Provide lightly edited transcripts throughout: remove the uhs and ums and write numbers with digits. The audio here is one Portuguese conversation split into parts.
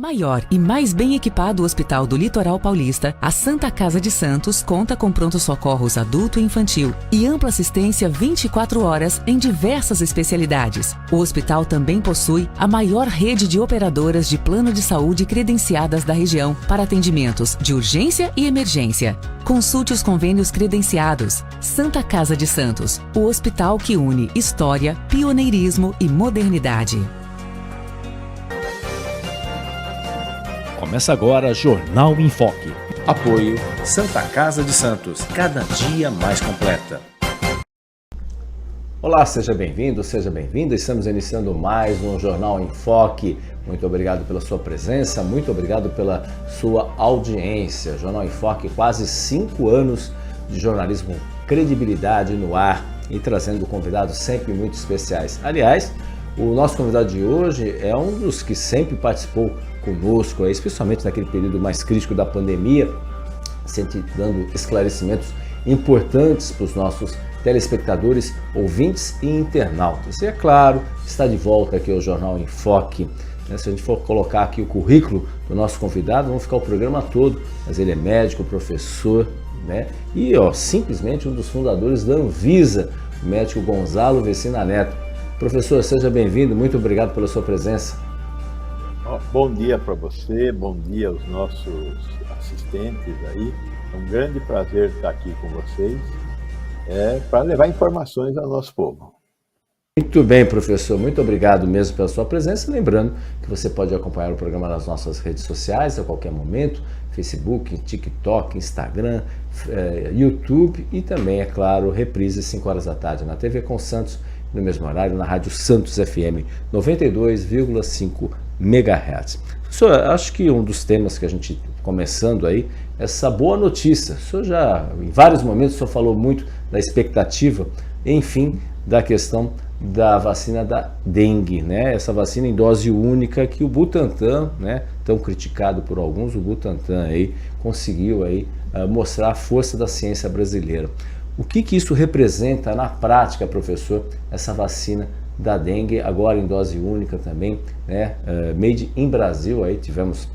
Maior e mais bem equipado hospital do Litoral Paulista, a Santa Casa de Santos conta com pronto-socorros adulto e infantil e ampla assistência 24 horas em diversas especialidades. O hospital também possui a maior rede de operadoras de plano de saúde credenciadas da região para atendimentos de urgência e emergência. Consulte os convênios credenciados. Santa Casa de Santos, o hospital que une história, pioneirismo e modernidade. Começa agora Jornal em Foque. Apoio Santa Casa de Santos, cada dia mais completa. Olá, seja bem-vindo, seja bem-vinda. Estamos iniciando mais um Jornal em Foque. Muito obrigado pela sua presença, muito obrigado pela sua audiência. Jornal em Foque, quase 5 anos de jornalismo, credibilidade no ar e trazendo convidados sempre muito especiais. Aliás, o nosso convidado de hoje é um dos que sempre participou conosco, especialmente naquele período mais crítico da pandemia, sempre dando esclarecimentos importantes para os nossos telespectadores, ouvintes e internautas. E é claro, está de volta aqui ao Jornal em Foque. Se a gente for colocar aqui o currículo do nosso convidado, vamos ficar o programa todo, mas ele é médico, professor, né? E simplesmente um dos fundadores da Anvisa, o médico Gonzalo Vecina Neto. Professor, seja bem-vindo, muito obrigado pela sua presença. Bom dia para você, bom dia aos nossos assistentes aí. É um grande prazer estar aqui com vocês para levar informações ao nosso povo. Muito bem, professor. Muito obrigado mesmo pela sua presença. Lembrando que você pode acompanhar o programa nas nossas redes sociais a qualquer momento, Facebook, TikTok, Instagram, YouTube e também, é claro, reprise às 5 horas da tarde na TV com Santos, no mesmo horário, na Rádio Santos FM 92,5 MHz. Professor, acho que um dos temas que a gente, começando aí, essa boa notícia. O senhor já, em vários momentos, o senhor falou muito da expectativa, enfim, da questão da vacina da dengue, né? Essa vacina em dose única que o Butantan, né, tão criticado por alguns, o Butantan aí conseguiu aí mostrar a força da ciência brasileira. O que isso representa na prática, professor, essa vacina da dengue, agora em dose única também, né? Made in Brasil, aí tivemos,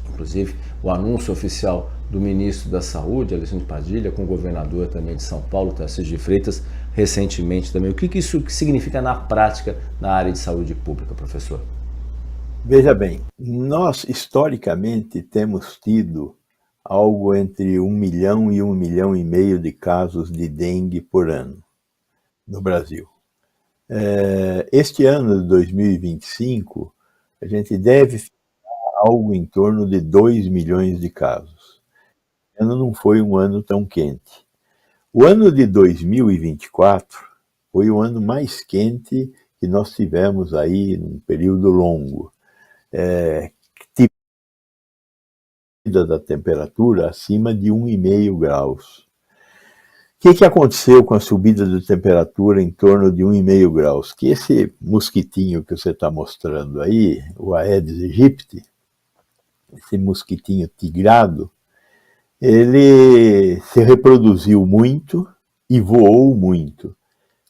inclusive, o anúncio oficial do ministro da Saúde, Alexandre Padilha, com o governador também de São Paulo, Tarcísio de Freitas, recentemente também. O que isso significa na prática na área de saúde pública, professor? Veja bem, nós historicamente temos tido algo entre 1 milhão e 1,5 milhão de casos de dengue por ano no Brasil. Este ano de 2025, a gente deve ficar algo em torno de 2 milhões de casos. Este ano não foi um ano tão quente. O ano de 2024 foi o ano mais quente que nós tivemos aí num período longo. Da temperatura acima de 1,5 graus. O que aconteceu com a subida de temperatura em torno de 1,5 graus? Que esse mosquitinho que você está mostrando aí, o Aedes aegypti, esse mosquitinho tigrado, ele se reproduziu muito e voou muito.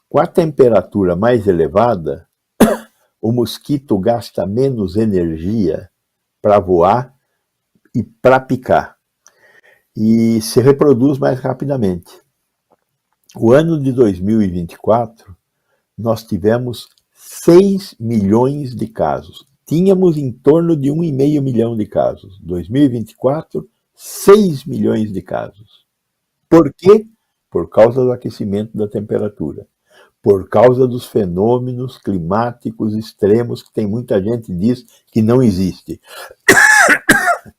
Com a temperatura mais elevada, o mosquito gasta menos energia para voar e para picar, e se reproduz mais rapidamente. O ano de 2024, nós tivemos 6 milhões de casos. Tínhamos em torno de 1,5 milhão de casos. 2024, 6 milhões de casos. Por quê? Por causa do aquecimento da temperatura. Por causa dos fenômenos climáticos extremos que tem muita gente que diz que não existe.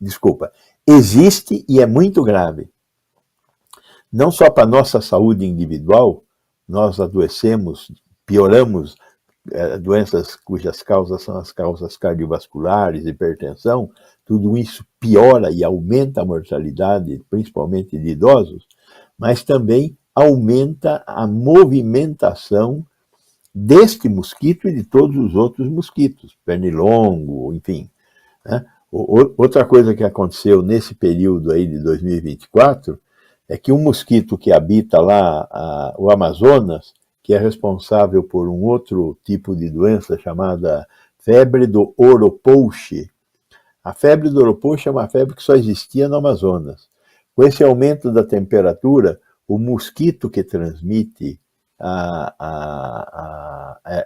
Desculpa, existe e é muito grave. Não só para a nossa saúde individual, nós adoecemos, pioramos doenças cujas causas são as causas cardiovasculares, hipertensão, tudo isso piora e aumenta a mortalidade, principalmente de idosos, mas também aumenta a movimentação deste mosquito e de todos os outros mosquitos, pernilongo, enfim, né? Outra coisa que aconteceu nesse período aí de 2024 é que um mosquito que habita lá o Amazonas, que é responsável por um outro tipo de doença chamada febre do Oropouche, A febre do Oropoche é uma febre que só existia no Amazonas. Com esse aumento da temperatura, o mosquito que transmite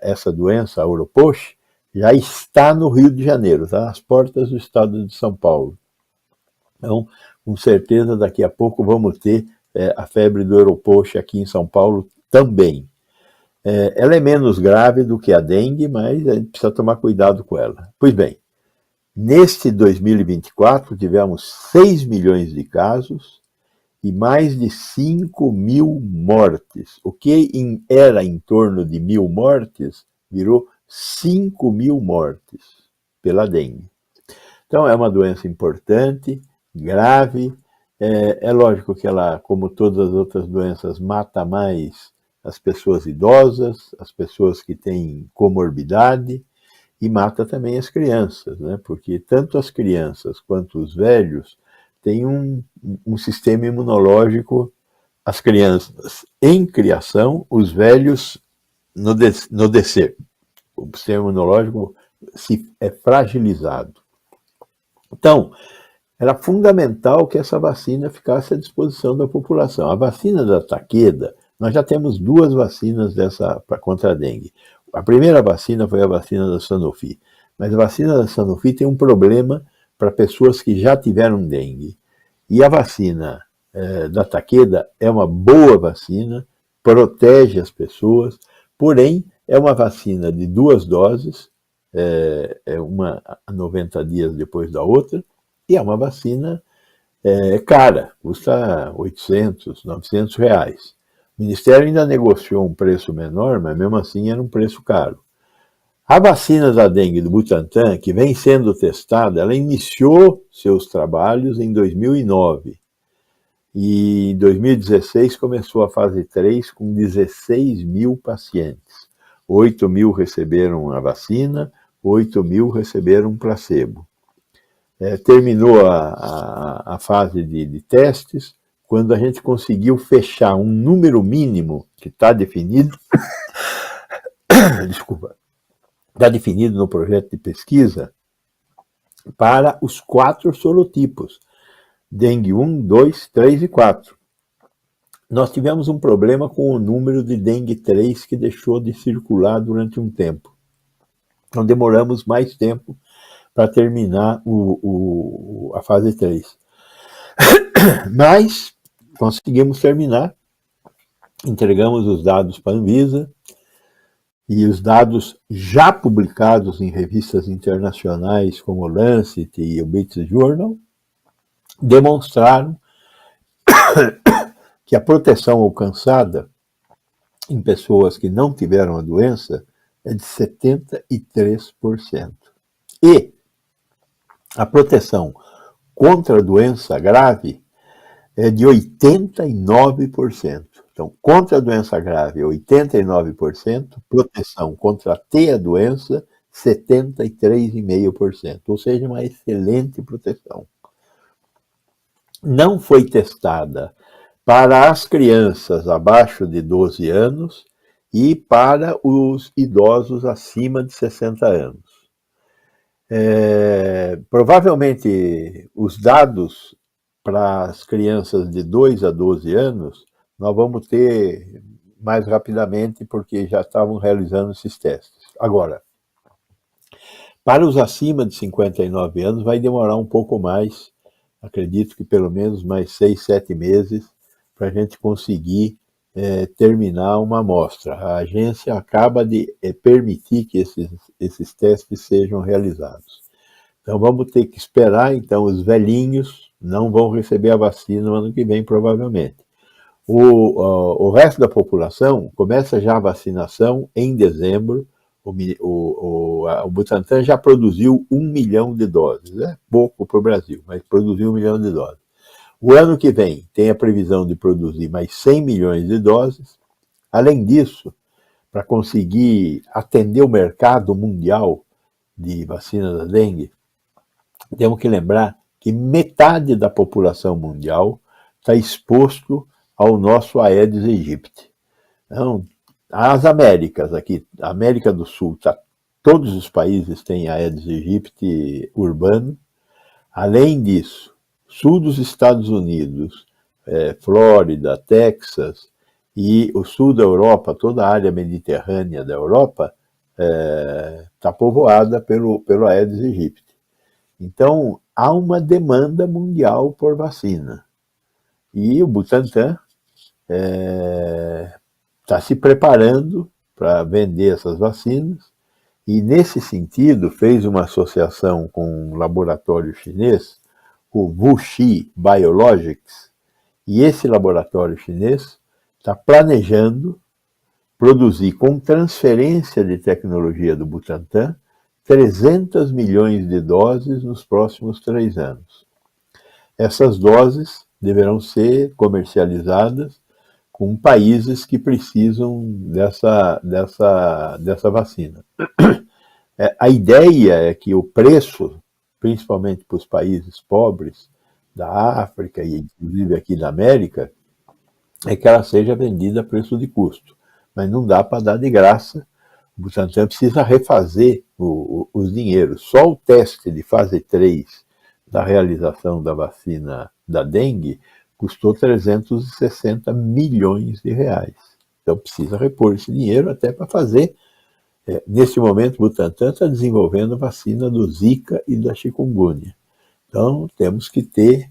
essa doença, a Oropoche, já está no Rio de Janeiro, está nas portas do estado de São Paulo. Então, com certeza, daqui a pouco vamos ter a febre do Oropoche aqui em São Paulo também. Ela é menos grave do que a dengue, mas a gente precisa tomar cuidado com ela. Pois bem, neste 2024 tivemos 6 milhões de casos e mais de 5 mil mortes. O que era em torno de 1.000 mortes virou 5 mil mortes pela dengue. Então é uma doença importante, grave. É lógico que ela, como todas as outras doenças, mata mais as pessoas idosas, as pessoas que têm comorbidade, e mata também as crianças, né? Porque tanto as crianças quanto os velhos têm um sistema imunológico, as crianças em criação, os velhos no descer. O sistema imunológico é fragilizado. Então, era fundamental que essa vacina ficasse à disposição da população. A vacina da Takeda, nós já temos 2 vacinas contra a dengue. A primeira vacina foi a vacina da Sanofi, mas a vacina da Sanofi tem um problema para pessoas que já tiveram dengue. E a vacina da Takeda é uma boa vacina, protege as pessoas, porém é uma vacina de 2 doses, uma a 90 dias depois da outra, e é uma vacina cara, custa 800, 900 reais. O Ministério ainda negociou um preço menor, mas mesmo assim era um preço caro. A vacina da dengue do Butantan, que vem sendo testada, ela iniciou seus trabalhos em 2009. E em 2016 começou a fase 3 com 16 mil pacientes. 8 mil receberam a vacina, 8 mil receberam placebo. Terminou a fase de testes, quando a gente conseguiu fechar um número mínimo que está definido, desculpa, está definido no projeto de pesquisa, para os 4 sorotipos, dengue 1, 2, 3 e 4. Nós tivemos um problema com o número de dengue 3 que deixou de circular durante um tempo. Então demoramos mais tempo para terminar a fase 3. Mas conseguimos terminar, entregamos os dados para a Anvisa, e os dados já publicados em revistas internacionais como o Lancet e o British Journal demonstraram que a proteção alcançada em pessoas que não tiveram a doença é de 73%. E a proteção contra a doença grave é de 89%. Então, contra a doença grave, 89%, proteção contra ter a doença, 73,5%, ou seja, uma excelente proteção. Não foi testada para as crianças abaixo de 12 anos e para os idosos acima de 60 anos. Provavelmente os dados para as crianças de 2 a 12 anos nós vamos ter mais rapidamente, porque já estavam realizando esses testes. Agora, para os acima de 59 anos vai demorar um pouco mais, acredito que pelo menos mais 6, 7 meses, para a gente conseguir terminar uma amostra. A agência acaba de permitir que esses testes sejam realizados. Então vamos ter que esperar, então os velhinhos não vão receber a vacina no ano que vem, provavelmente. O resto da população começa já a vacinação em dezembro. O Butantan já produziu 1 milhão de doses, é pouco para o Brasil, mas produziu 1 milhão de doses. O ano que vem tem a previsão de produzir mais 100 milhões de doses. Além disso, para conseguir atender o mercado mundial de vacina da dengue, temos que lembrar que metade da população mundial está exposto ao nosso Aedes aegypti. Então, as Américas aqui, a América do Sul, todos os países têm Aedes aegypti urbano. Além disso, sul dos Estados Unidos, Flórida, Texas e o sul da Europa, toda a área mediterrânea da Europa, está povoada pelo Aedes aegypti. Então, há uma demanda mundial por vacina. E o Butantan está se preparando para vender essas vacinas e, nesse sentido, fez uma associação com um laboratório chinês, o WuXi Biologics, e esse laboratório chinês está planejando produzir, com transferência de tecnologia do Butantan, 300 milhões de doses nos próximos 3 anos. Essas doses deverão ser comercializadas com países que precisam dessa vacina. A ideia é que o preço, principalmente para os países pobres da África e inclusive aqui da América, é que ela seja vendida a preço de custo. Mas não dá para dar de graça. O Butantan precisa refazer os dinheiros. Só o teste de fase 3 da realização da vacina da dengue custou 360 milhões de reais. Então precisa repor esse dinheiro até para fazer. Nesse momento, o Butantan está desenvolvendo a vacina do Zika e da chikungunya. Então temos que ter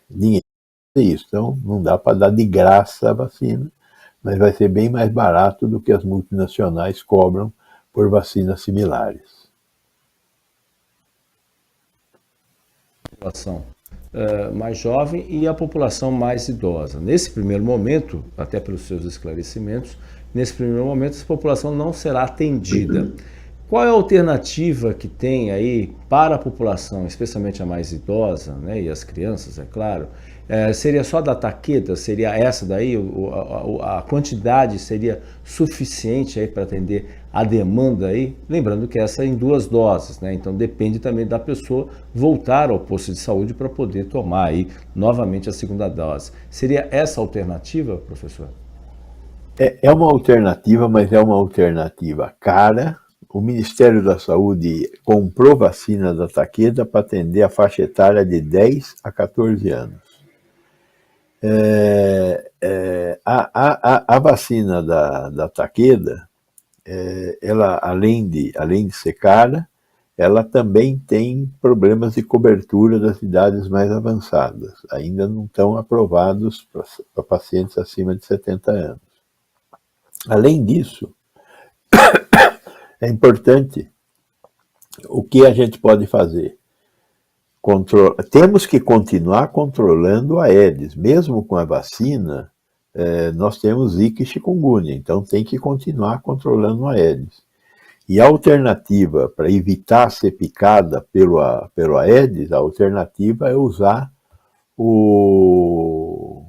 dinheiro para isso. Então não dá para dar de graça a vacina, mas vai ser bem mais barato do que as multinacionais cobram por vacinas similares. População mais jovem e a população mais idosa. Nesse primeiro momento, até pelos seus esclarecimentos, nesse primeiro momento essa população não será atendida. Qual é a alternativa que tem aí para a população, especialmente a mais idosa, né, e as crianças, é claro? Seria só da Takeda? Seria essa daí? A quantidade seria suficiente aí para atender a demanda aí? Lembrando que essa é em 2 doses, né? Então depende também da pessoa voltar ao posto de saúde para poder tomar aí novamente a 2ª dose. Seria essa a alternativa, professor? É uma alternativa, mas é uma alternativa cara. O Ministério da Saúde comprou vacina da Takeda para atender a faixa etária de 10 a 14 anos. A vacina da Takeda, ela além de ser cara, ela também tem problemas de cobertura das idades mais avançadas. Ainda não estão aprovados para pacientes acima de 70 anos. Além disso, é importante o que a gente pode fazer. Temos que continuar controlando a Aedes. Mesmo com a vacina, nós temos Zika e chikungunya, então tem que continuar controlando a Aedes. E a alternativa para evitar ser picada pelo Aedes, a alternativa é usar os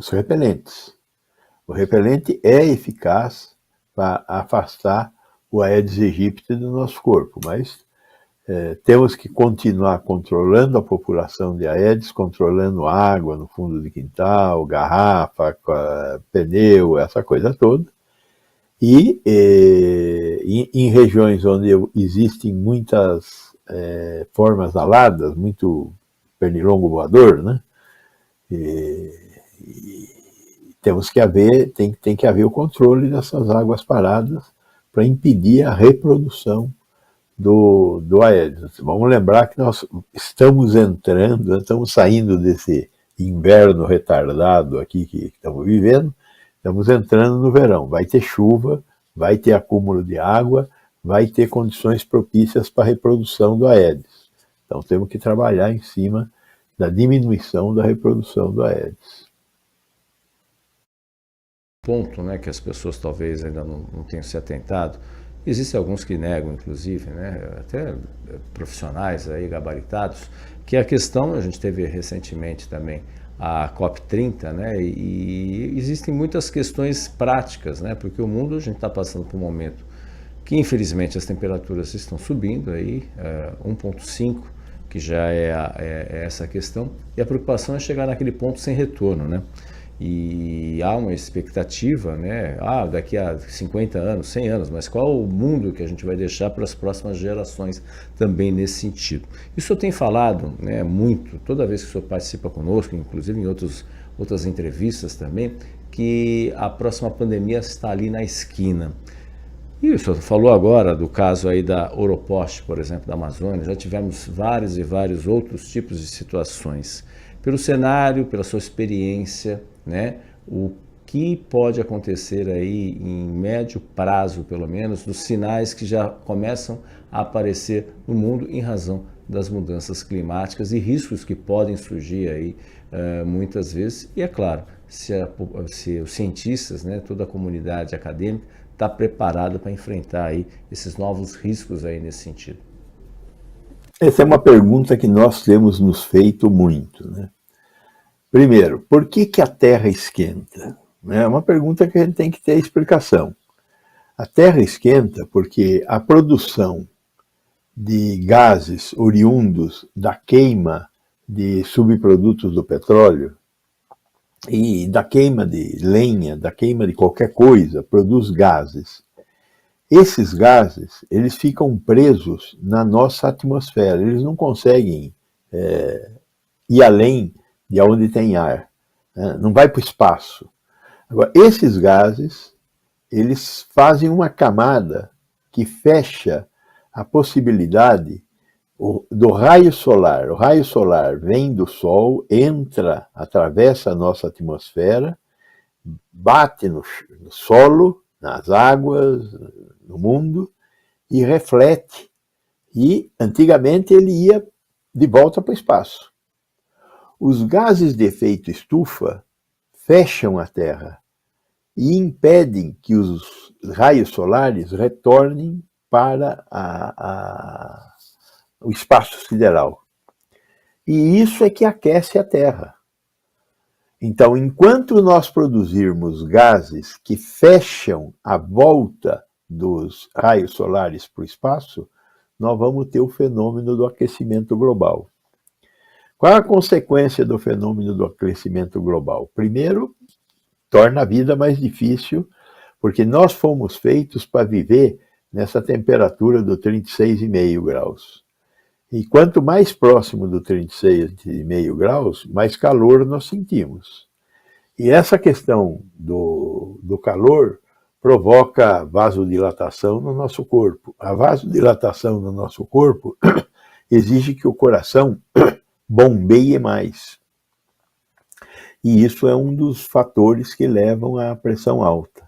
repelentes. O repelente é eficaz para afastar o Aedes aegypti do nosso corpo, mas temos que continuar controlando a população de Aedes, controlando água no fundo de quintal, garrafa, pneu, essa coisa toda. E em regiões onde existem muitas formas aladas, muito pernilongo voador, né? Tem que haver o controle dessas águas paradas para impedir a reprodução do Aedes. Vamos lembrar que nós estamos saindo desse inverno retardado aqui que estamos vivendo, estamos entrando no verão. Vai ter chuva, vai ter acúmulo de água, vai ter condições propícias para a reprodução do Aedes. Então temos que trabalhar em cima da diminuição da reprodução do Aedes. Ponto, né, que as pessoas talvez ainda não tenham se atentado. Existem alguns que negam, inclusive, né, até profissionais aí gabaritados, que a questão, a gente teve recentemente também a COP30, né, e existem muitas questões práticas, né, porque o mundo, a gente está passando por um momento que infelizmente as temperaturas estão subindo aí, 1,5, que já é essa questão, e a preocupação é chegar naquele ponto sem retorno, né. E há uma expectativa, né? Daqui a 50 anos, 100 anos, mas qual o mundo que a gente vai deixar para as próximas gerações também nesse sentido? Isso eu tenho falado, né, muito, toda vez que o senhor participa conosco, inclusive em outras entrevistas também, que a próxima pandemia está ali na esquina. E o senhor falou agora do caso aí da Oropost, por exemplo, da Amazônia, já tivemos vários e vários outros tipos de situações. Pelo cenário, pela sua experiência, né, o que pode acontecer aí em médio prazo, pelo menos, dos sinais que já começam a aparecer no mundo em razão das mudanças climáticas e riscos que podem surgir aí muitas vezes. E é claro, se os cientistas, né, toda a comunidade acadêmica está preparada para enfrentar aí esses novos riscos aí nesse sentido. Essa é uma pergunta que nós temos nos feito muito, né? Primeiro, por que a Terra esquenta? É uma pergunta que a gente tem que ter explicação. A Terra esquenta porque a produção de gases oriundos da queima de subprodutos do petróleo e da queima de lenha, da queima de qualquer coisa, produz gases. Esses gases, eles ficam presos na nossa atmosfera, eles não conseguem ir além de onde tem ar, né? Não vai para o espaço. Agora, esses gases, eles fazem uma camada que fecha a possibilidade do raio solar. O raio solar vem do Sol, entra, atravessa a nossa atmosfera, bate no solo, nas águas, no mundo, e reflete. E, antigamente, ele ia de volta para o espaço. Os gases de efeito estufa fecham a Terra e impedem que os raios solares retornem para o espaço sideral. E isso é que aquece a Terra. Então, enquanto nós produzirmos gases que fecham a volta dos raios solares para o espaço, nós vamos ter o fenômeno do aquecimento global. Qual a consequência do fenômeno do aquecimento global? Primeiro, torna a vida mais difícil, porque nós fomos feitos para viver nessa temperatura do 36,5 graus. E quanto mais próximo do 36,5 graus, mais calor nós sentimos. E essa questão do calor provoca vasodilatação no nosso corpo. A vasodilatação no nosso corpo exige que o coração bombeie mais. E isso é um dos fatores que levam à pressão alta.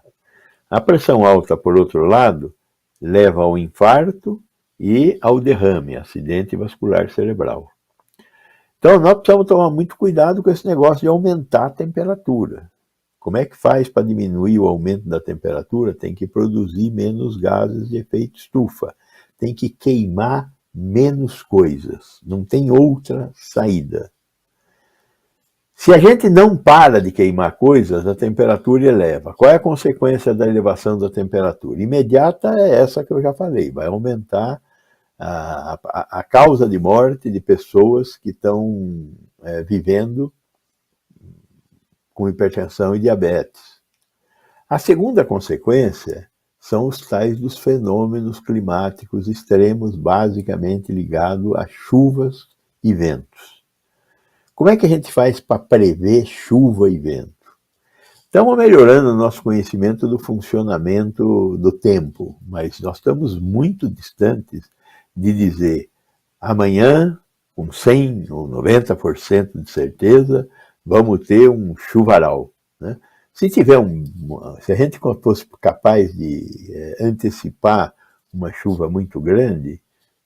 A pressão alta, por outro lado, leva ao infarto e ao derrame, acidente vascular cerebral. Então, nós precisamos tomar muito cuidado com esse negócio de aumentar a temperatura. Como é que faz para diminuir o aumento da temperatura? Tem que produzir menos gases de efeito estufa. Tem que queimar menos coisas. Não tem outra saída. Se a gente não para de queimar coisas, a temperatura eleva. Qual é a consequência da elevação da temperatura? Imediata é essa que eu já falei. Vai aumentar a causa de morte de pessoas que estão vivendo com hipertensão e diabetes. A segunda consequência são os tais dos fenômenos climáticos extremos, basicamente ligados a chuvas e ventos. Como é que a gente faz para prever chuva e vento? Estamos melhorando o nosso conhecimento do funcionamento do tempo, mas nós estamos muito distantes de dizer amanhã, com 100 ou 90% de certeza, vamos ter um chuvaral, né? Se a gente fosse capaz de antecipar uma chuva muito grande,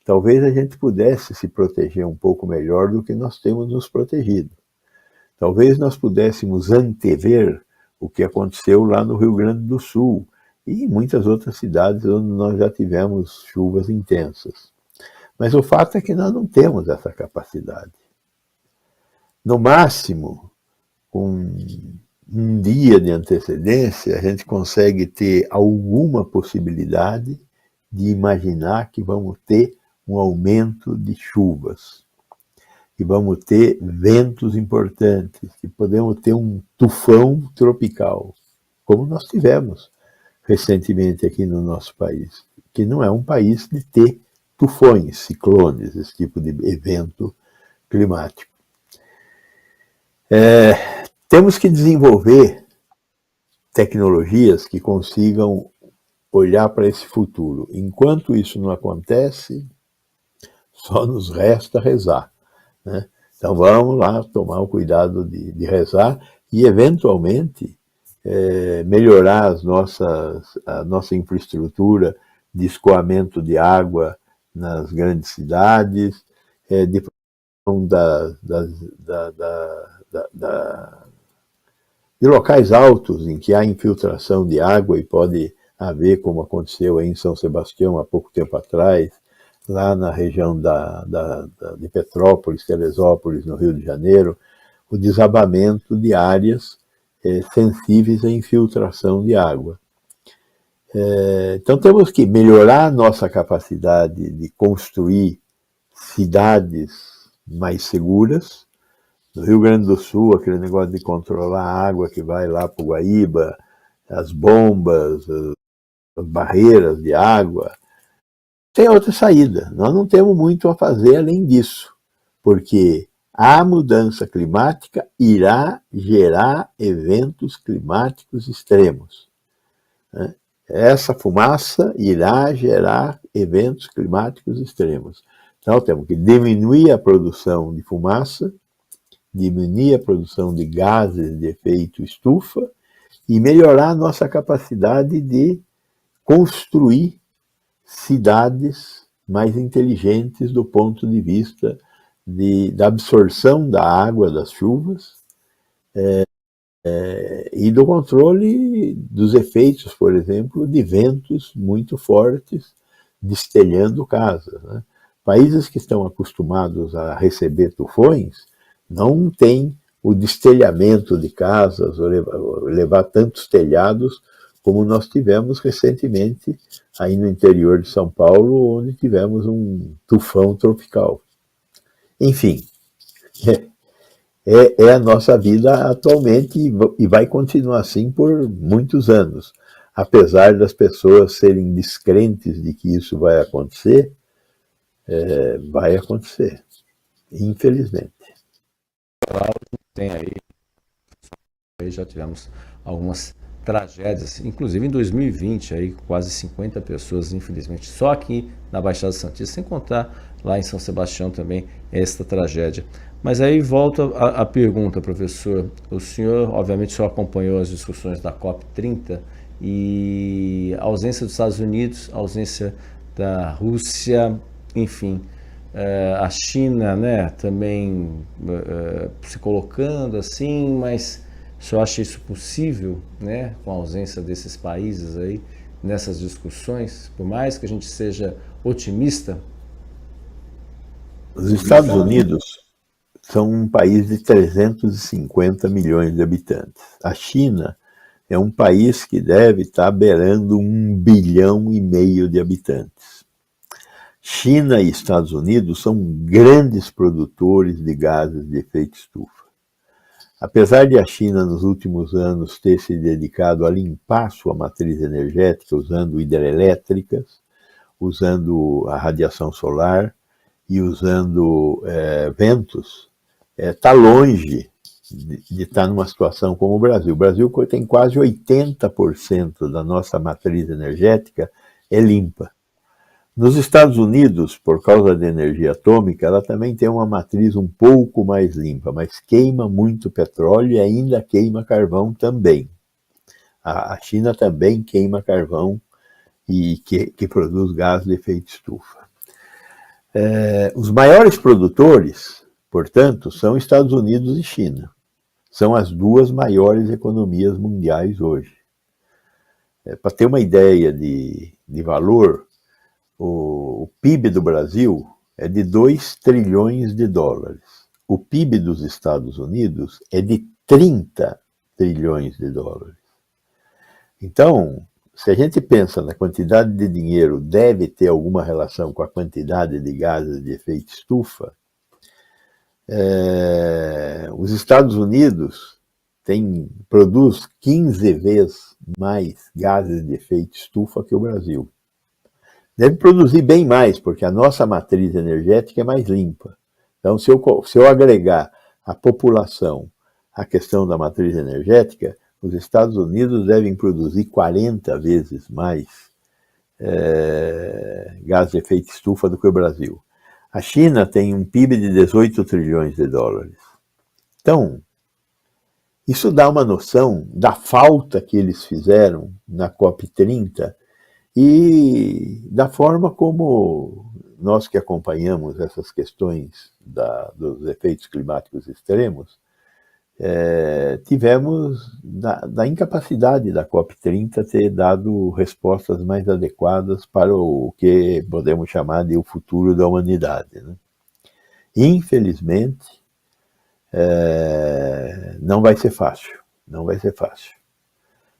talvez a gente pudesse se proteger um pouco melhor do que nós temos nos protegido. Talvez nós pudéssemos antever o que aconteceu lá no Rio Grande do Sul e em muitas outras cidades onde nós já tivemos chuvas intensas. Mas o fato é que nós não temos essa capacidade. No máximo, com um dia de antecedência, a gente consegue ter alguma possibilidade de imaginar que vamos ter um aumento de chuvas. que vamos ter ventos importantes, que podemos ter um tufão tropical, como nós tivemos recentemente aqui no nosso país, que não é um país de ter tufões, ciclones, esse tipo de evento climático. Temos que desenvolver tecnologias que consigam olhar para esse futuro. Enquanto isso não acontece, só nos resta rezar, né? Então vamos lá tomar o cuidado de rezar e, eventualmente, melhorar a nossa infraestrutura de escoamento de água nas grandes cidades, de de locais altos em que há infiltração de água e pode haver, como aconteceu aí em São Sebastião há pouco tempo atrás, lá na região de Petrópolis, Teresópolis, no Rio de Janeiro, o desabamento de áreas sensíveis à infiltração de água. Então temos que melhorar a nossa capacidade de construir cidades mais seguras. No Rio Grande do Sul, aquele negócio de controlar a água que vai lá para o Guaíba, as bombas, as barreiras de água, tem outra saída. Nós não temos muito a fazer além disso, porque a mudança climática irá gerar eventos climáticos extremos, né? Essa fumaça irá gerar eventos climáticos extremos. Então temos que diminuir a produção de fumaça, diminuir a produção de gases de efeito estufa e melhorar a nossa capacidade de construir cidades mais inteligentes do ponto de vista da absorção da água das chuvas e do controle dos efeitos, por exemplo, de ventos muito fortes destelhando casas, né? Países que estão acostumados a receber tufões não têm o destelhamento de casas, ou levar tantos telhados como nós tivemos recentemente aí no interior de São Paulo, onde tivemos um tufão tropical. Enfim, é a nossa vida atualmente e vai continuar assim por muitos anos. Apesar das pessoas serem descrentes de que isso vai acontecer, infelizmente. Tem aí já tivemos algumas tragédias, inclusive em 2020, aí quase 50 pessoas, infelizmente, só aqui na Baixada Santista, sem contar lá em São Sebastião também esta tragédia. Mas aí volta a pergunta, professor. O senhor, obviamente, só acompanhou as discussões da COP30 e a ausência dos Estados Unidos, a ausência da Rússia, enfim, a China, né, também se colocando assim, mas o senhor acha isso possível, né, com a ausência desses países aí nessas discussões, por mais que a gente seja otimista? Os Estados Unidos são um país de 350 milhões de habitantes. A China é um país que deve estar beirando 1,5 bilhão de habitantes. China e Estados Unidos são grandes produtores de gases de efeito estufa. Apesar de a China, nos últimos anos, ter se dedicado a limpar sua matriz energética usando hidrelétricas, usando a radiação solar e usando ventos, está longe de estar numa situação como o Brasil. O Brasil tem quase 80% da nossa matriz energética limpa. Nos Estados Unidos, por causa da energia atômica, ela também tem uma matriz um pouco mais limpa, mas queima muito petróleo e ainda queima carvão também. A China também queima carvão e que produz gás de efeito estufa. Os maiores produtores, portanto, são Estados Unidos e China. São as duas maiores economias mundiais hoje. Para ter uma ideia de valor, o PIB do Brasil é de 2 trilhões de dólares. O PIB dos Estados Unidos é de 30 trilhões de dólares. Então, se a gente pensa na quantidade de dinheiro, deve ter alguma relação com a quantidade de gases de efeito estufa, Os Estados Unidos produz 15 vezes mais gases de efeito estufa que o Brasil. Deve produzir bem mais, porque a nossa matriz energética é mais limpa. Então, se eu agregar a população à questão da matriz energética, os Estados Unidos devem produzir 40 vezes mais gás de efeito estufa do que o Brasil. A China tem um PIB de 18 trilhões de dólares. Então, isso dá uma noção da falta que eles fizeram na COP30 e da forma como nós que acompanhamos essas questões dos efeitos climáticos extremos, tivemos da incapacidade da COP30 ter dado respostas mais adequadas para o que podemos chamar de o futuro da humanidade, né? Infelizmente, não vai ser fácil. Não vai ser fácil.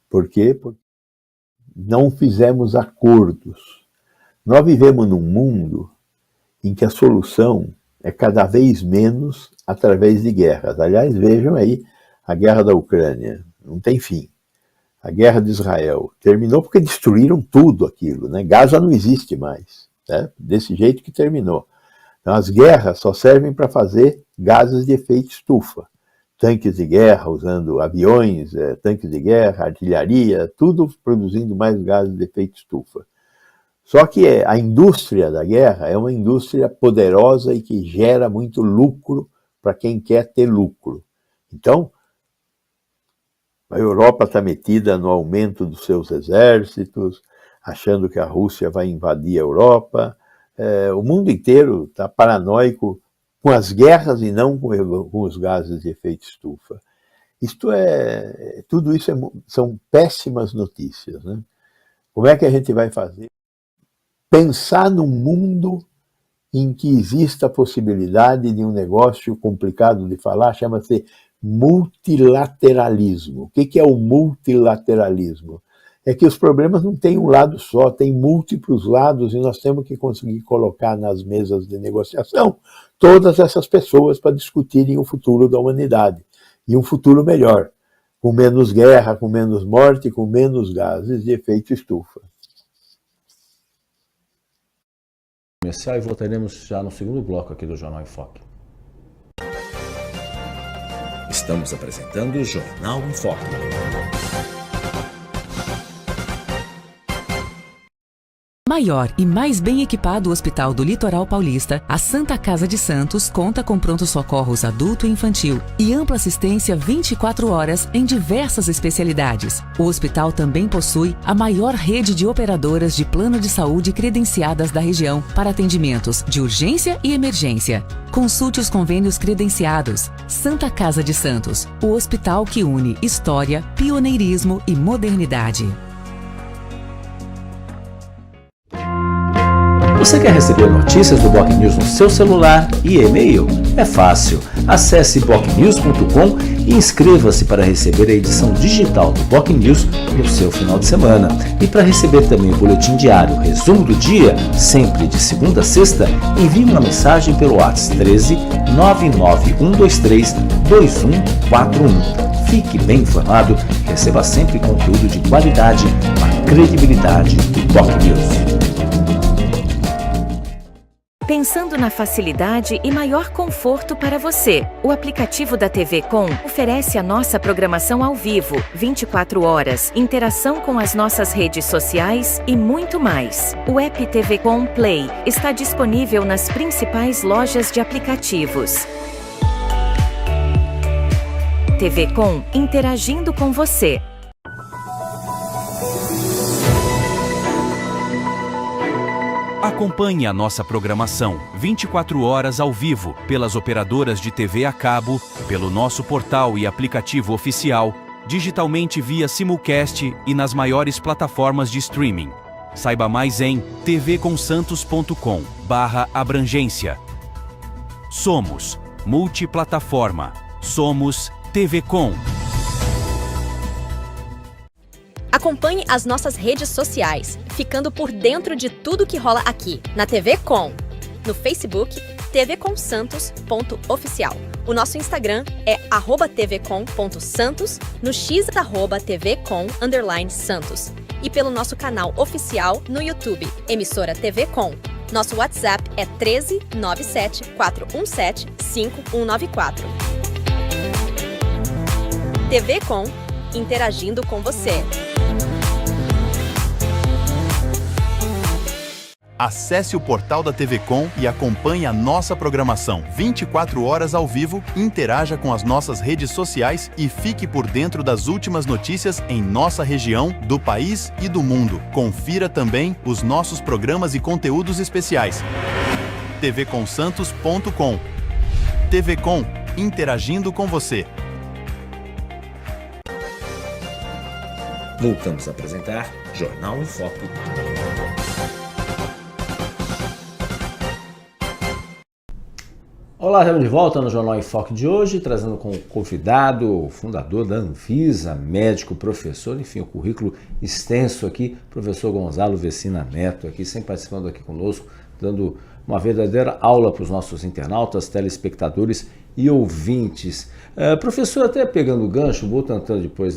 Por quê? Porque não fizemos acordos. Nós vivemos num mundo em que a solução é cada vez menos através de guerras. Aliás, vejam aí a guerra da Ucrânia, não tem fim. A guerra de Israel terminou porque destruíram tudo aquilo, né? Gaza não existe mais, né? Desse jeito que terminou. Então, as guerras só servem para fazer gases de efeito estufa. Tanques de guerra usando aviões, tanques de guerra, artilharia, tudo produzindo mais gases de efeito estufa. Só que a indústria da guerra é uma indústria poderosa e que gera muito lucro para quem quer ter lucro. Então, a Europa está metida no aumento dos seus exércitos, achando que a Rússia vai invadir a Europa. O mundo inteiro está paranoico com as guerras e não com os gases de efeito estufa. Tudo isso são péssimas notícias, né? Como é que a gente vai fazer? Pensar num mundo em que exista a possibilidade de um negócio complicado de falar, chama-se multilateralismo. O que é o multilateralismo? É que os problemas não têm um lado só, tem múltiplos lados e nós temos que conseguir colocar nas mesas de negociação todas essas pessoas para discutirem o futuro da humanidade e um futuro melhor, com menos guerra, com menos morte, com menos gases de efeito estufa. Comercial e voltaremos já no segundo bloco aqui do Jornal em Foque. Estamos apresentando o Jornal em Foque. Maior e mais bem equipado Hospital do Litoral Paulista, a Santa Casa de Santos conta com pronto-socorros adulto e infantil e ampla assistência 24 horas em diversas especialidades. O hospital também possui a maior rede de operadoras de plano de saúde credenciadas da região para atendimentos de urgência e emergência. Consulte os convênios credenciados. Santa Casa de Santos, o hospital que une história, pioneirismo e modernidade. Você quer receber notícias do Boc News no seu celular e e-mail? É fácil. Acesse bocnews.com e inscreva-se para receber a edição digital do Boc News no seu final de semana. E para receber também o boletim diário, resumo do dia, sempre de segunda a sexta, envie uma mensagem pelo WhatsApp 13 99123 2141. Fique bem informado e receba sempre conteúdo de qualidade com a credibilidade do Boc News. Pensando na facilidade e maior conforto para você, o aplicativo da TV Com oferece a nossa programação ao vivo, 24 horas, interação com as nossas redes sociais e muito mais. O app TV Com Play está disponível nas principais lojas de aplicativos. TV Com, interagindo com você. Acompanhe a nossa programação 24 horas ao vivo pelas operadoras de TV a cabo, pelo nosso portal e aplicativo oficial, digitalmente via simulcast e nas maiores plataformas de streaming. Saiba mais em tvconsantos.com/abrangência. Somos multiplataforma. Somos TV Com. Acompanhe as nossas redes sociais, ficando por dentro de tudo que rola aqui, na TV Com, no Facebook, tvcomsantos.oficial. O nosso Instagram é @tvcom.santos, no X @tvcom_santos. E pelo nosso canal oficial no YouTube, emissora TV Com. Nosso WhatsApp é 13 97 417 5194. TV Com, interagindo com você. Acesse o portal da TV Com e acompanhe a nossa programação 24 horas ao vivo, interaja com as nossas redes sociais e fique por dentro das últimas notícias em nossa região, do país e do mundo. Confira também os nossos programas e conteúdos especiais. tvcomsantos.com. TV Com, interagindo com você. Voltamos a apresentar Jornal em Foco. Olá, estamos de volta no Jornal em Foco de hoje, trazendo como convidado o fundador da Anvisa, médico, professor, enfim, o currículo extenso aqui, professor Gonzalo Vecina Neto, aqui sempre participando aqui conosco, dando uma verdadeira aula para os nossos internautas, telespectadores e ouvintes. Professor, até pegando o gancho, voltando depois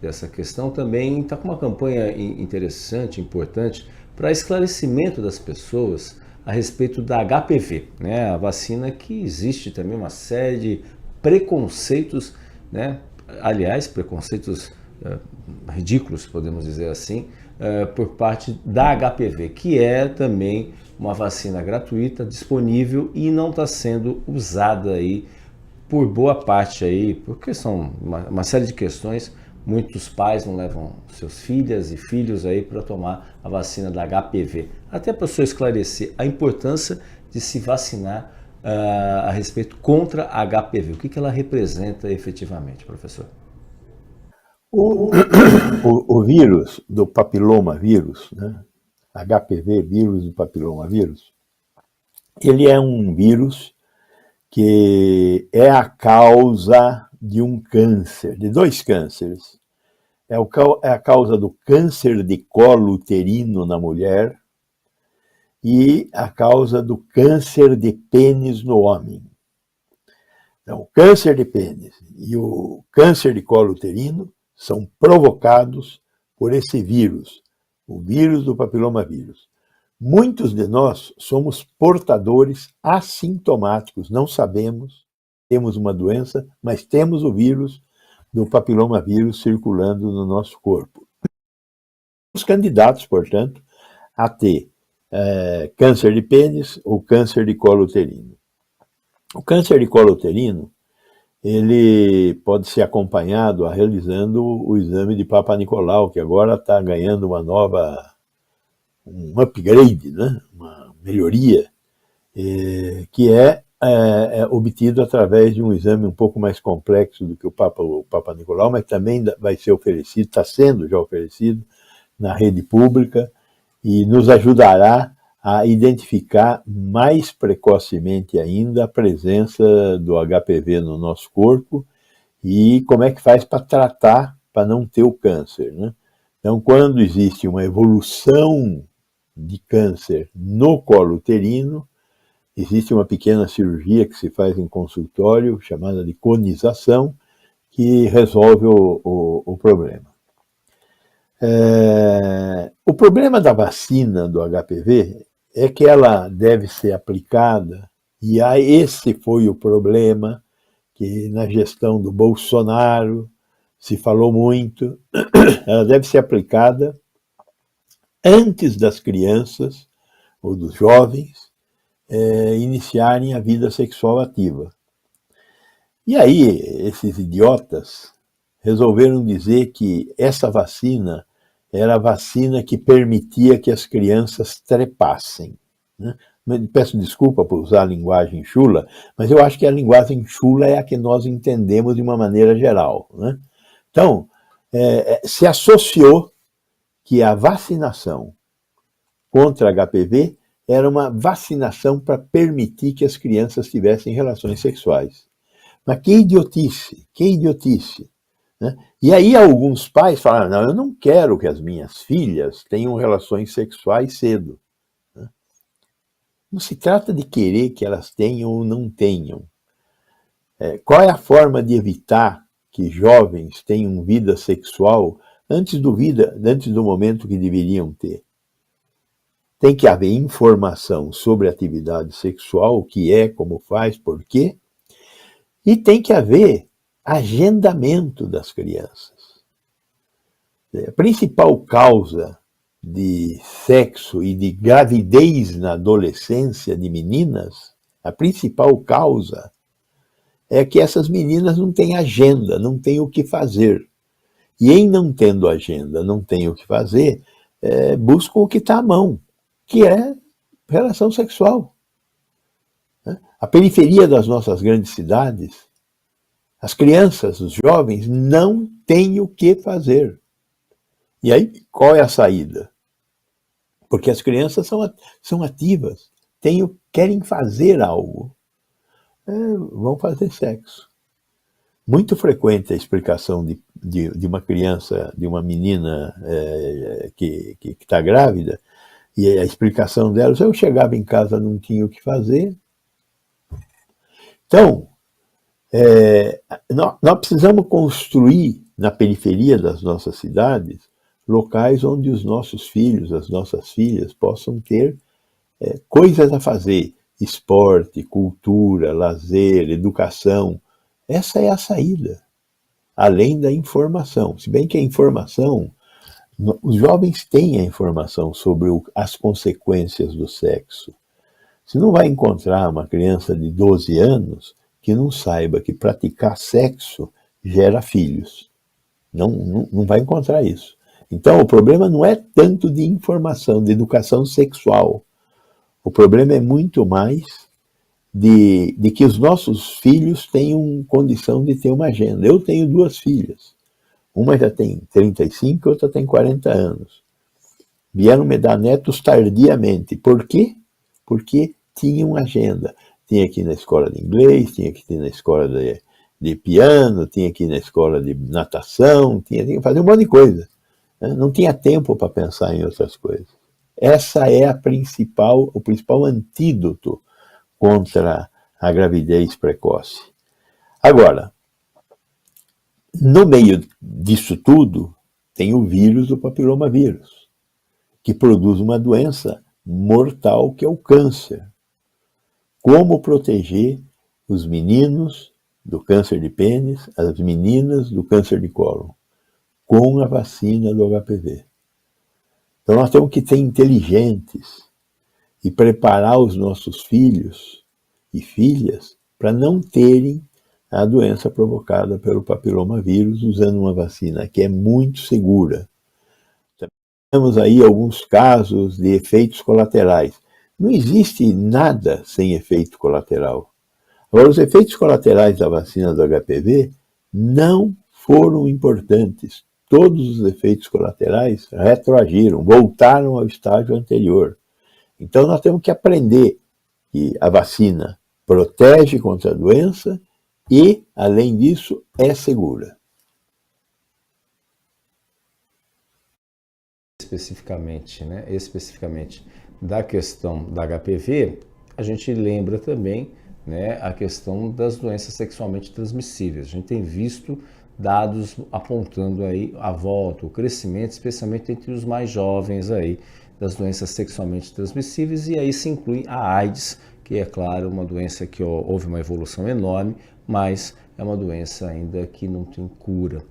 dessa questão, também está com uma campanha interessante, importante, para esclarecimento das pessoas a respeito da HPV, né? A vacina que existe também uma série de preconceitos, né? Aliás, preconceitos ridículos, podemos dizer assim, por parte da HPV, que é também uma vacina gratuita, disponível e não está sendo usada aí por boa parte aí, porque são uma série de questões. Muitos pais não levam seus filhas e filhos aí para tomar a vacina da HPV. Até para o senhor esclarecer a importância de se vacinar a respeito contra a HPV. O que ela representa efetivamente, professor? O vírus do papilomavírus, né? HPV, vírus do papilomavírus, ele é um vírus que é a causa de um câncer, de dois cânceres. É a causa do câncer de colo uterino na mulher e a causa do câncer de pênis no homem. Então, o câncer de pênis e o câncer de colo uterino são provocados por esse vírus, o vírus do papilomavírus. Muitos de nós somos portadores assintomáticos, não sabemos, temos uma doença, mas temos o vírus do papilomavírus circulando no nosso corpo. Os candidatos, portanto, a ter câncer de pênis ou câncer de colo uterino. O câncer de colo uterino, ele pode ser acompanhado realizando o exame de Papa Nicolau, que agora está ganhando um upgrade, né? Uma melhoria, que é obtido através de um exame um pouco mais complexo do que o Papa Nicolau, mas também vai ser oferecido, está sendo já oferecido na rede pública e nos ajudará a identificar mais precocemente ainda a presença do HPV no nosso corpo e como é que faz para tratar, para não ter o câncer, né? Então, quando existe uma evolução de câncer no colo uterino, existe uma pequena cirurgia que se faz em consultório, chamada de conização, que resolve o problema. O problema da vacina do HPV é que ela deve ser aplicada, e esse foi o problema que na gestão do Bolsonaro se falou muito. Ela deve ser aplicada antes das crianças ou dos jovens iniciarem a vida sexual ativa. E aí, esses idiotas resolveram dizer que essa vacina era a vacina que permitia que as crianças trepassem, né? Peço desculpa por usar a linguagem chula, mas eu acho que a linguagem chula é a que nós entendemos de uma maneira geral, né? Então, se associou que a vacinação contra HPV era uma vacinação para permitir que as crianças tivessem relações sexuais. Mas que idiotice, né? E aí alguns pais falaram, não, eu não quero que as minhas filhas tenham relações sexuais cedo, né? Não se trata de querer que elas tenham ou não tenham. Qual é a forma de evitar que jovens tenham vida sexual antes do momento que deveriam ter? Tem que haver informação sobre a atividade sexual, o que é, como faz, por quê, e tem que haver agendamento das crianças. A principal causa de sexo e de gravidez na adolescência de meninas, a principal causa é que essas meninas não têm agenda, não têm o que fazer. E em não tendo agenda, não têm o que fazer, buscam o que está à mão, que é relação sexual. A periferia das nossas grandes cidades, as crianças, os jovens, não têm o que fazer. E aí, qual é a saída? Porque as crianças são ativas, querem fazer algo. Vão fazer sexo. Muito frequente a explicação de uma criança, de uma menina que está grávida, e a explicação dela, se eu chegava em casa não tinha o que fazer. Então, nós precisamos construir na periferia das nossas cidades locais onde os nossos filhos, as nossas filhas possam ter coisas a fazer, esporte, cultura, lazer, educação. Essa é a saída, além da informação. Se bem que a informação, os jovens têm a informação sobre as consequências do sexo. Você não vai encontrar uma criança de 12 anos que não saiba que praticar sexo gera filhos. Não vai encontrar isso. Então, o problema não é tanto de informação, de educação sexual. O problema é muito mais de que os nossos filhos tenham condição de ter uma agenda. Eu tenho 2 filhas. Uma já tem 35 e outra tem 40 anos. Vieram me dar netos tardiamente. Por quê? Porque tinham agenda. Tinha que ir na escola de inglês, tinha que ir na escola de piano, tinha que ir na escola de natação, tinha que fazer um monte de coisa. Não tinha tempo para pensar em outras coisas. Essa é o principal antídoto contra a gravidez precoce. Agora, no meio disso tudo, tem o vírus do papilomavírus, que produz uma doença mortal que é o câncer. Como proteger os meninos do câncer de pênis, as meninas do câncer de cólon? Com a vacina do HPV. Então nós temos que ser inteligentes e preparar os nossos filhos e filhas para não terem a doença provocada pelo papilomavírus usando uma vacina que é muito segura. Temos aí alguns casos de efeitos colaterais. Não existe nada sem efeito colateral. Agora, os efeitos colaterais da vacina do HPV não foram importantes. Todos os efeitos colaterais retroagiram, voltaram ao estágio anterior. Então, nós temos que aprender que a vacina protege contra a doença e, além disso, é segura. Especificamente da questão da HPV, a gente lembra também, né, a questão das doenças sexualmente transmissíveis. A gente tem visto dados apontando aí a volta, o crescimento, especialmente entre os mais jovens aí, das doenças sexualmente transmissíveis, e aí se inclui a AIDS, que é claro uma doença que houve uma evolução enorme, mas é uma doença ainda que não tem cura.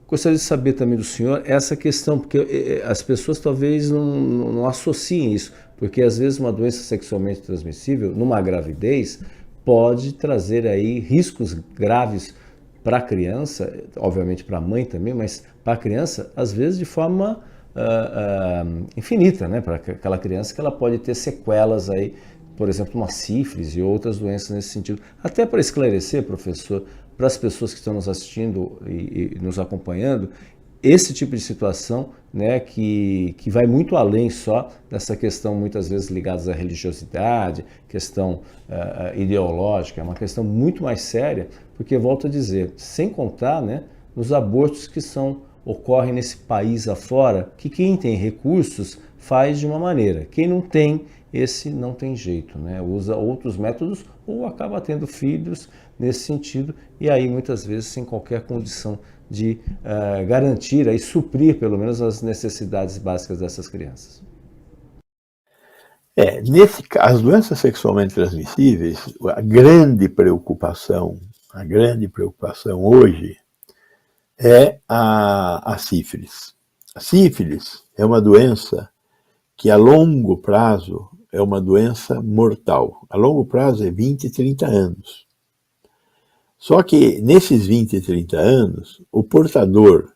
Gostaria de saber também do senhor essa questão, porque as pessoas talvez não associem isso, porque às vezes uma doença sexualmente transmissível, numa gravidez, pode trazer aí riscos graves para a criança, obviamente para a mãe também, mas para a criança, às vezes de forma infinita, né? Para aquela criança que ela pode ter sequelas aí, por exemplo, uma sífilis e outras doenças nesse sentido. Até para esclarecer, professor, para as pessoas que estão nos assistindo e nos acompanhando, esse tipo de situação, né, que vai muito além só dessa questão muitas vezes ligada à religiosidade, questão ideológica, é uma questão muito mais séria, porque, volto a dizer, sem contar, né, nos abortos que ocorrem nesse país afora, que quem tem recursos faz de uma maneira, quem não tem, esse não tem jeito, né? Usa outros métodos ou acaba tendo filhos nesse sentido, e aí muitas vezes sem qualquer condição de garantir e suprir pelo menos as necessidades básicas dessas crianças. Nesse caso, as doenças sexualmente transmissíveis, a grande preocupação hoje é a sífilis. A sífilis é uma doença que a longo prazo é uma doença mortal. A longo prazo é 20, 30 anos. Só que nesses 20, 30 anos, o portador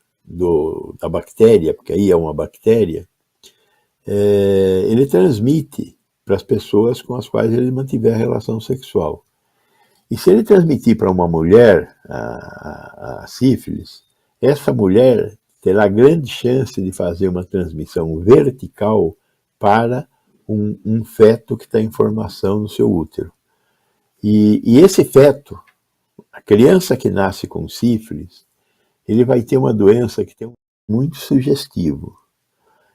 da bactéria, porque aí é uma bactéria, ele transmite para as pessoas com as quais ele mantiver a relação sexual. E se ele transmitir para uma mulher a sífilis, essa mulher terá grande chance de fazer uma transmissão vertical para um feto que está em formação no seu útero. E esse feto, a criança que nasce com sífilis, ele vai ter uma doença que tem muito sugestivo.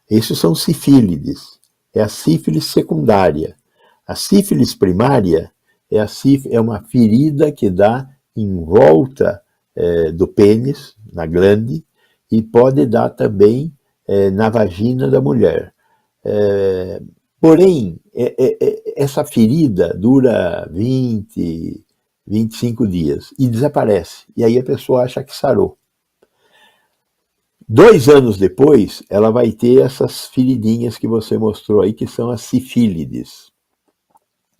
Esses são sifílides, é a sífilis secundária. A sífilis primária é uma ferida que dá em volta do pênis, na glande, e pode dar também na vagina da mulher. Porém, essa ferida dura 20, 25 dias e desaparece. E aí a pessoa acha que sarou. 2 anos depois, ela vai ter essas feridinhas que você mostrou aí, que são as sifílides.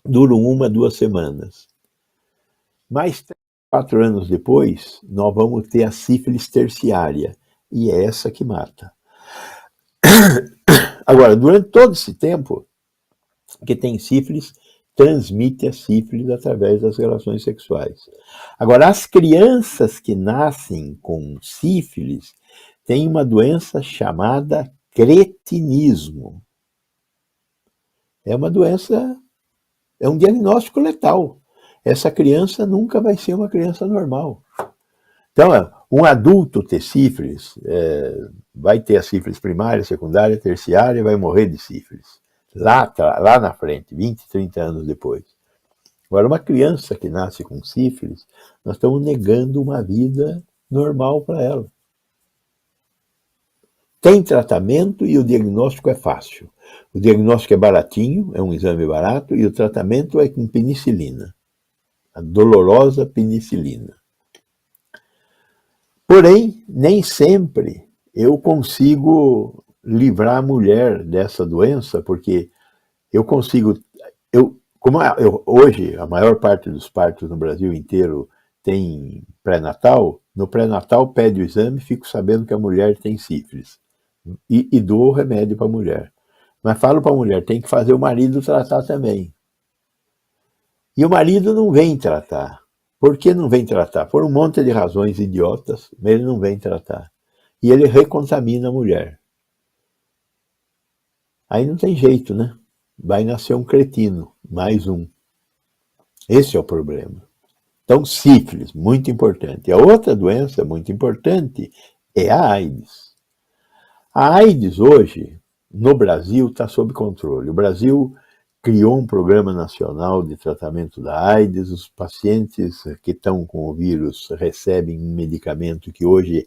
Duram 1, 2 semanas. Mais 4 anos depois, nós vamos ter a sífilis terciária. E é essa que mata. Agora, durante todo esse tempo que tem sífilis, transmite a sífilis através das relações sexuais. Agora, as crianças que nascem com sífilis têm uma doença chamada cretinismo. É uma doença, é um diagnóstico letal. Essa criança nunca vai ser uma criança normal. Então, um adulto ter sífilis, vai ter a sífilis primária, secundária, terciária e vai morrer de sífilis. Lá na frente, 20, 30 anos depois. Agora, uma criança que nasce com sífilis, nós estamos negando uma vida normal para ela. Tem tratamento e o diagnóstico é fácil. O diagnóstico é baratinho, é um exame barato, e o tratamento é com penicilina. A dolorosa penicilina. Porém, nem sempre eu consigo livrar a mulher dessa doença, porque eu consigo... Hoje, a maior parte dos partos no Brasil inteiro tem pré-natal, no pré-natal pede o exame, fico sabendo que a mulher tem sífilis. E dou o remédio para a mulher. Mas falo para a mulher, tem que fazer o marido tratar também. E o marido não vem tratar. Por que não vem tratar? Por um monte de razões idiotas, mas ele não vem tratar. E ele recontamina a mulher. Aí não tem jeito, né? Vai nascer um cretino, mais um. Esse é o problema. Então, sífilis, muito importante. E a outra doença muito importante é a AIDS. A AIDS hoje, no Brasil, está sob controle. O Brasil criou um programa nacional de tratamento da AIDS. Os pacientes que estão com o vírus recebem um medicamento que hoje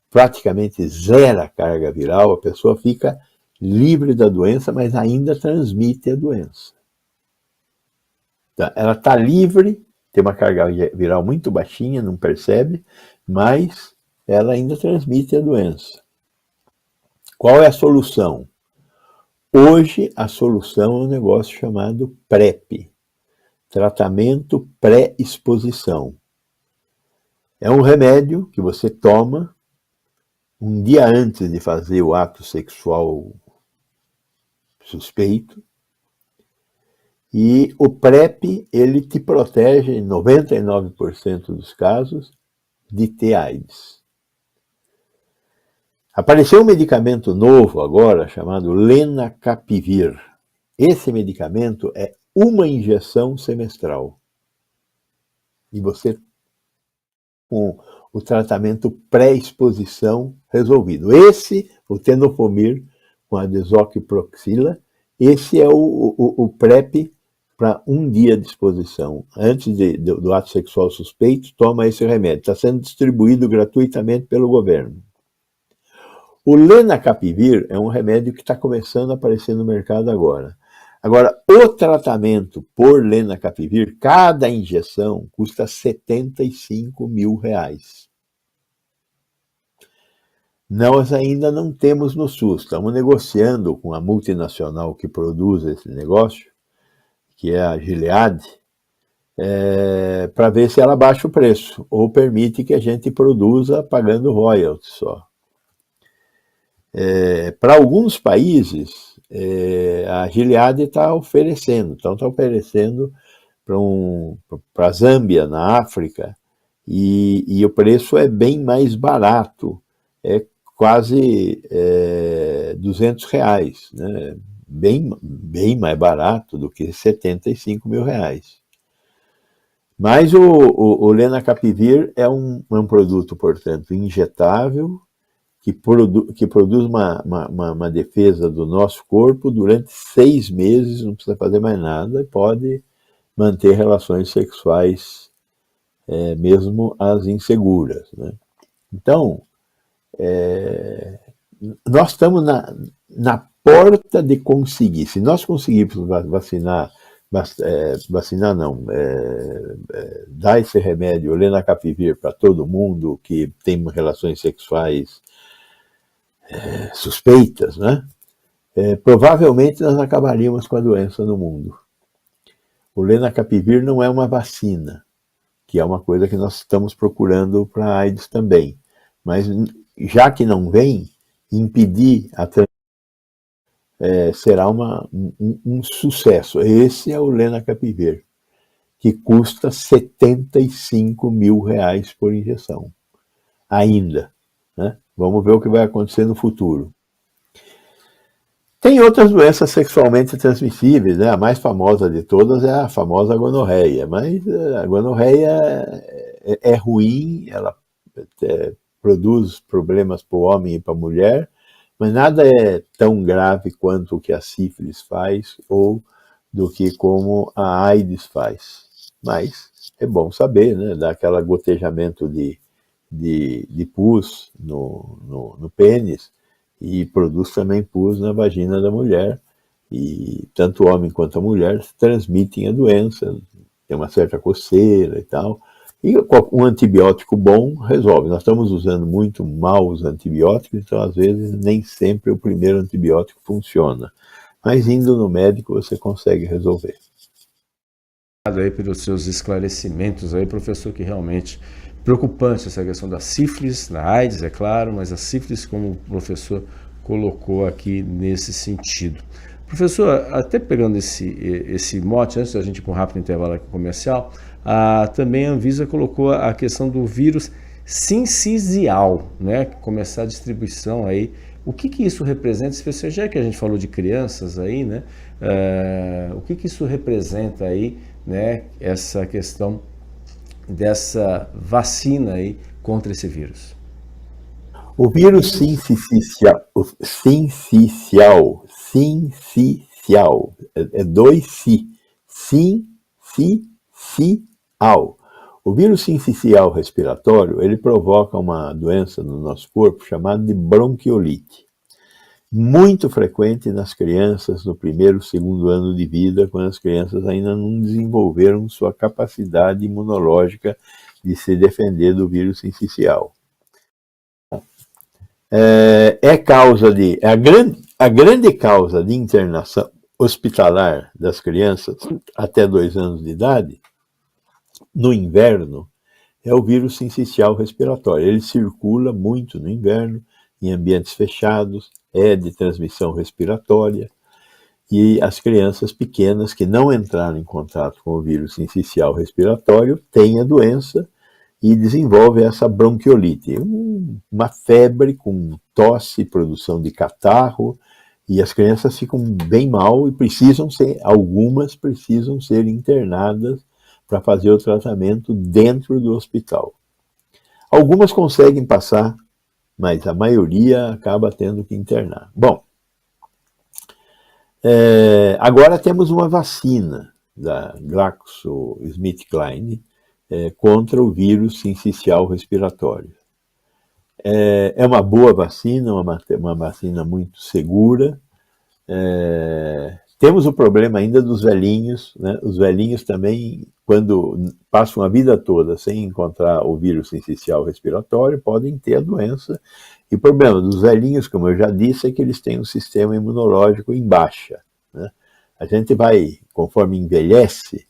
praticamente zera a carga viral. A pessoa fica livre da doença, mas ainda transmite a doença. Então, ela está livre, tem uma carga viral muito baixinha, não percebe, mas ela ainda transmite a doença. Qual é a solução? Hoje, a solução é um negócio chamado PrEP, tratamento pré-exposição. É um remédio que você toma um dia antes de fazer o ato sexual suspeito, e o PrEP, ele te protege em 99% dos casos de ter AIDS. Apareceu um medicamento novo agora, chamado Lenacapavir. Esse medicamento é uma injeção semestral. E você, com o tratamento pré-exposição resolvido. Esse, o tenofovir, com a desoxiproxila, Esse é o PrEP para um dia de exposição. Antes do ato sexual suspeito, toma esse remédio. Está sendo distribuído gratuitamente pelo governo. O lenacapavir é um remédio que está começando a aparecer no mercado agora. Agora, o tratamento por lenacapavir, cada injeção, custa R$75 mil. Nós ainda não temos no SUS, estamos negociando com a multinacional que produz esse negócio, que é a Gilead, para ver se ela baixa o preço, ou permite que a gente produza pagando royalties só. Para alguns países, a Gilead está oferecendo, então está oferecendo para a Zâmbia, na África, e o preço é bem mais barato, é quase R$200, né? Bem mais barato do que R$75 mil. Mas o lenacapavir é um produto, portanto, injetável, que produz uma defesa do nosso corpo durante 6 meses, não precisa fazer mais nada, e pode manter relações sexuais, mesmo as inseguras, né? Então, nós estamos na porta de conseguir. Se nós conseguirmos dar esse remédio, o lenacapavir, para todo mundo que tem relações sexuais suspeitas, né? Provavelmente nós acabaríamos com a doença no mundo. O lenacapavir não é uma vacina, que é uma coisa que nós estamos procurando para a AIDS também. Mas, já que não vem, impedir a será um sucesso. Esse é o lenacapavir, que custa R$75 mil por injeção, ainda, né? Vamos ver o que vai acontecer no futuro. Tem outras doenças sexualmente transmissíveis, né? A mais famosa de todas é a famosa gonorreia, mas a gonorreia é ruim, ela produz problemas para o homem e para a mulher, mas nada é tão grave quanto o que a sífilis faz ou do que como a AIDS faz. Mas é bom saber, né? Dá aquele gotejamento de pus no pênis e produz também pus na vagina da mulher. E tanto o homem quanto a mulher transmitem a doença, tem uma certa coceira e tal. E um antibiótico bom resolve. Nós estamos usando muito mal os antibióticos, então às vezes nem sempre o primeiro antibiótico funciona. Mas indo no médico você consegue resolver. Obrigado aí pelos seus esclarecimentos aí, professor, que realmente preocupante essa questão da sífilis, da AIDS, é claro, mas a sífilis, como o professor colocou aqui nesse sentido. Professor, até pegando esse mote, antes da gente ir para um rápido intervalo aqui comercial, também a Anvisa colocou a questão do vírus sincicial, né? Começar a distribuição aí. O que isso representa, já que a gente falou de crianças aí, né? O que isso representa aí, né? Essa questão dessa vacina aí contra esse vírus? O vírus sincicial, é 2 si, sincicial. O vírus sincicial respiratório, ele provoca uma doença no nosso corpo chamada de bronquiolite. Muito frequente nas crianças no 1º, 2º ano de vida, quando as crianças ainda não desenvolveram sua capacidade imunológica de se defender do vírus sincicial. A grande causa de internação hospitalar das crianças até 2 anos de idade, no inverno, é o vírus sincicial respiratório. Ele circula muito no inverno, em ambientes fechados, é de transmissão respiratória, e as crianças pequenas que não entraram em contato com o vírus sincicial respiratório têm a doença e desenvolvem essa bronquiolite, uma febre com tosse, produção de catarro, e as crianças ficam bem mal e algumas precisam ser internadas para fazer o tratamento dentro do hospital. Algumas conseguem passar, mas a maioria acaba tendo que internar. Bom, Agora temos uma vacina da GlaxoSmithKline contra o vírus sincicial respiratório. É uma boa vacina, uma vacina muito segura. Temos o problema ainda dos velhinhos, né? Os velhinhos também, quando passam a vida toda sem encontrar o vírus sincicial respiratório, podem ter a doença. E o problema dos velhinhos, como eu já disse, é que eles têm um sistema imunológico em baixa, né? A gente vai, conforme envelhece,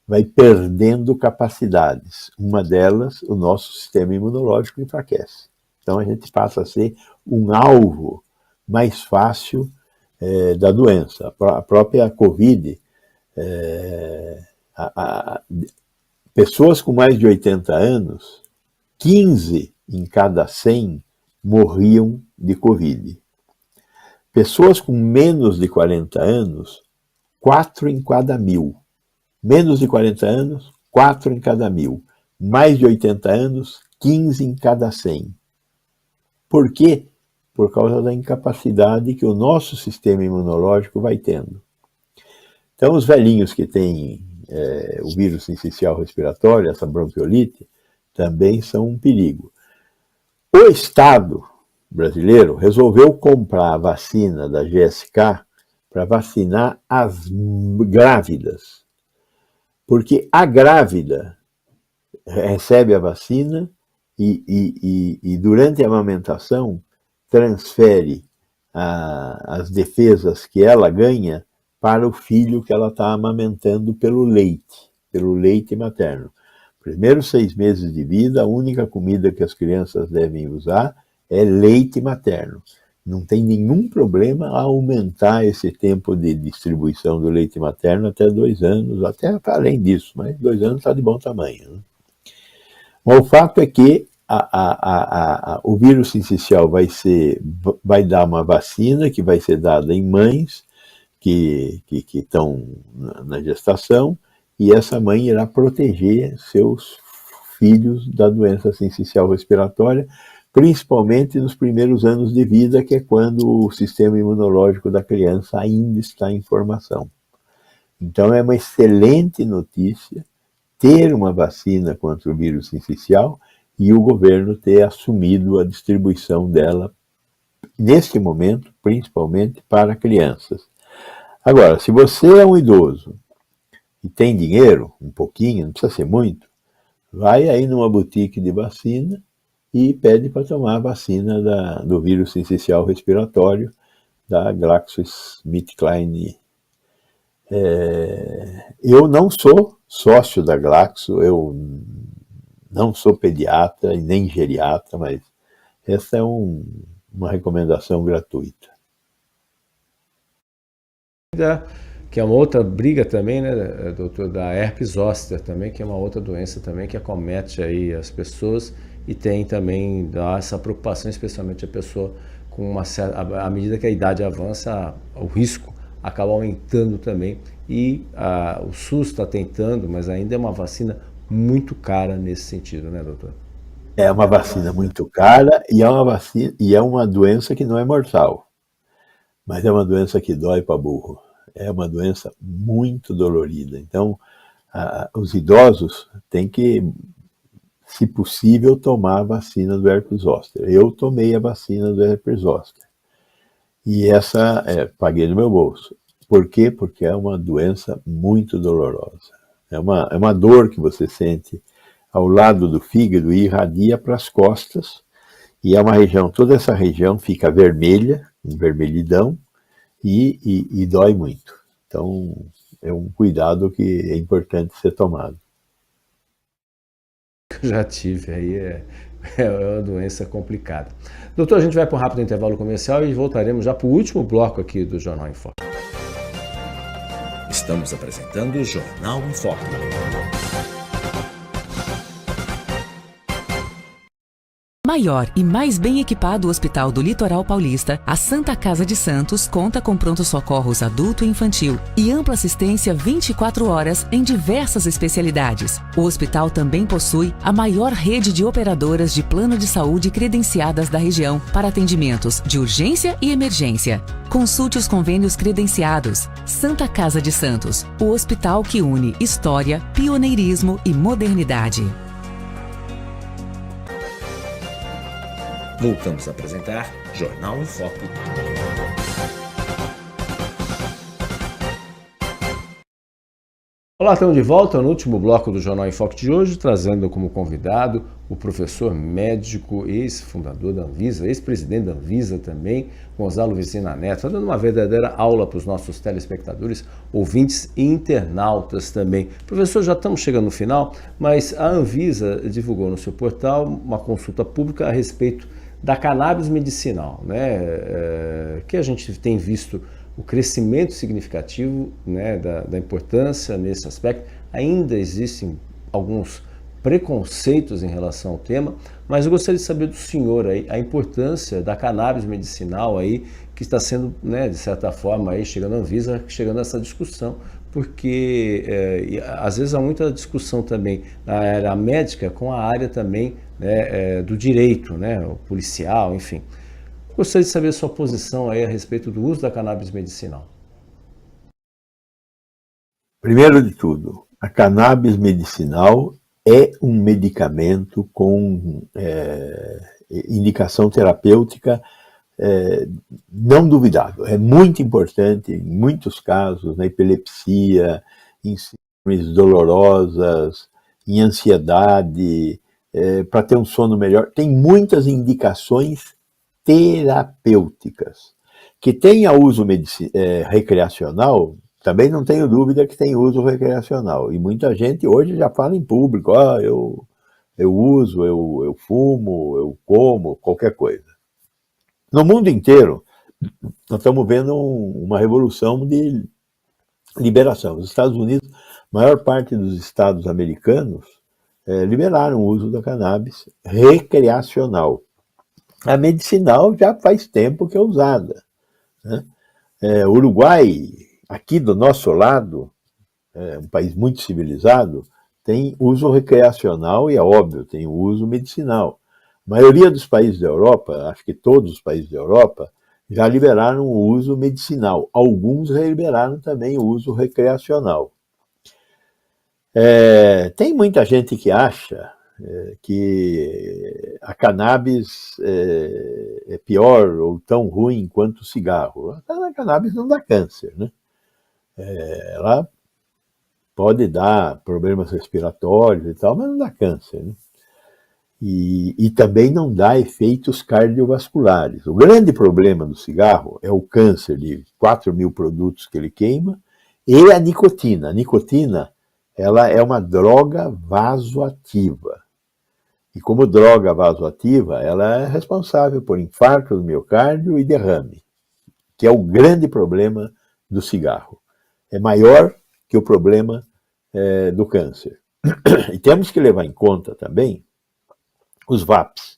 vai perdendo capacidades. Uma delas, o nosso sistema imunológico enfraquece. Então a gente passa a ser um alvo mais fácil da doença. A própria Covid, pessoas com mais de 80 anos, 15 em cada 100 morriam de Covid. Pessoas com menos de 40 anos, 4 em cada 1000. Menos de 40 anos, 4 em cada 1000. Mais de 80 anos, 15 em cada 100. Por quê? Por causa da incapacidade que o nosso sistema imunológico vai tendo. Então, os velhinhos que têm o vírus sincicial respiratório, essa bronquiolite, também são um perigo. O Estado brasileiro resolveu comprar a vacina da GSK para vacinar as grávidas. Porque a grávida recebe a vacina e durante a amamentação transfere as defesas que ela ganha para o filho que ela está amamentando pelo leite materno. Primeiros 6 meses de vida, a única comida que as crianças devem usar é leite materno. Não tem nenhum problema a aumentar esse tempo de distribuição do leite materno até 2 anos, até além disso, mas 2 anos está de bom tamanho, né? Mas o fato é que o vírus sincicial vai dar uma vacina que vai ser dada em mães que estão na gestação, e essa mãe irá proteger seus filhos da doença sincicial respiratória, principalmente nos primeiros anos de vida, que é quando o sistema imunológico da criança ainda está em formação. Então é uma excelente notícia ter uma vacina contra o vírus sincicial e o governo ter assumido a distribuição dela, neste momento, principalmente para crianças. Agora, se você é um idoso e tem dinheiro, um pouquinho, não precisa ser muito, vai aí numa boutique de vacina e pede para tomar a vacina do vírus sincicial respiratório da GlaxoSmithKline. Eu não sou sócio da Glaxo, eu não sou pediatra e nem geriatra, mas essa é uma recomendação gratuita. Que é uma outra briga também, né, doutor, da herpes zoster também, que é uma outra doença também que acomete aí as pessoas e tem também essa preocupação, especialmente a pessoa com uma certa, à medida que a idade avança, o risco acaba aumentando também e o SUS está tentando, mas ainda é uma vacina muito cara nesse sentido, né, doutor? É uma vacina muito cara e é uma doença que não é mortal, mas é uma doença que dói para burro. É uma doença muito dolorida. Então, os idosos têm que, se possível, tomar a vacina do herpes zoster. Eu tomei a vacina do herpes zoster. E essa paguei no meu bolso. Por quê? Porque é uma doença muito dolorosa. É uma dor que você sente ao lado do fígado e irradia para as costas. E é uma região, toda essa região fica vermelha, envermelhidão, e dói muito. Então, é um cuidado que é importante ser tomado. Já tive, aí é uma doença complicada. Doutor, a gente vai para um rápido intervalo comercial e voltaremos já para o último bloco aqui do Jornal em Foco. Estamos apresentando o Jornal em Foco. maior e mais bem equipado hospital do Litoral Paulista, a Santa Casa de Santos conta com pronto-socorros adulto e infantil e ampla assistência 24 horas em diversas especialidades. O hospital também possui a maior rede de operadoras de plano de saúde credenciadas da região para atendimentos de urgência e emergência. Consulte os convênios credenciados. Santa Casa de Santos, o hospital que une história, pioneirismo e modernidade. Voltamos a apresentar Jornal em Foco. Olá, estamos de volta no último bloco do Jornal em Foco de hoje, trazendo como convidado o professor médico, ex-fundador da Anvisa, ex-presidente da Anvisa também, Gonzalo Vicina Neto, dando uma verdadeira aula para os nossos telespectadores, ouvintes e internautas também. Professor, já estamos chegando no final, mas a Anvisa divulgou no seu portal uma consulta pública a respeito da cannabis medicinal, né, que a gente tem visto o crescimento significativo, né, da importância nesse aspecto. Ainda existem alguns preconceitos em relação ao tema, mas eu gostaria de saber do senhor aí a importância da cannabis medicinal aí, que está sendo, né, de certa forma, aí, chegando à Anvisa, chegando a essa discussão, porque às vezes há muita discussão também na área médica com a área também, né, do direito, né, o policial, enfim. Gostaria de saber a sua posição aí a respeito do uso da cannabis medicinal. Primeiro de tudo, a cannabis medicinal é um medicamento com indicação terapêutica não duvidável. É muito importante em muitos casos, na epilepsia, em síndromes dolorosas, em ansiedade, para ter um sono melhor. Tem muitas indicações terapêuticas. Que tenha uso recreacional, também não tenho dúvida que tem uso recreacional. E muita gente hoje já fala em público, eu uso, eu fumo, eu como, qualquer coisa. No mundo inteiro, nós estamos vendo uma revolução de liberação. Os Estados Unidos, a maior parte dos estados americanos, liberaram o uso da cannabis recreacional. A medicinal já faz tempo que é usada, né? O Uruguai, aqui do nosso lado, um país muito civilizado, tem uso recreacional e, é óbvio, tem uso medicinal. A maioria dos países da Europa, acho que todos os países da Europa, já liberaram o uso medicinal. Alguns liberaram também o uso recreacional. Tem muita gente que acha que a cannabis é pior ou tão ruim quanto o cigarro. A cannabis não dá câncer, né? Ela pode dar problemas respiratórios e tal, mas não dá câncer, né? E também não dá efeitos cardiovasculares. O grande problema do cigarro é o câncer de 4.000 produtos que ele queima e a nicotina. A nicotina, ela é uma droga vasoativa. E como droga vasoativa, ela é responsável por infarto do miocárdio e derrame, que é o grande problema do cigarro. É maior que o problema do câncer. E temos que levar em conta também os VAPs,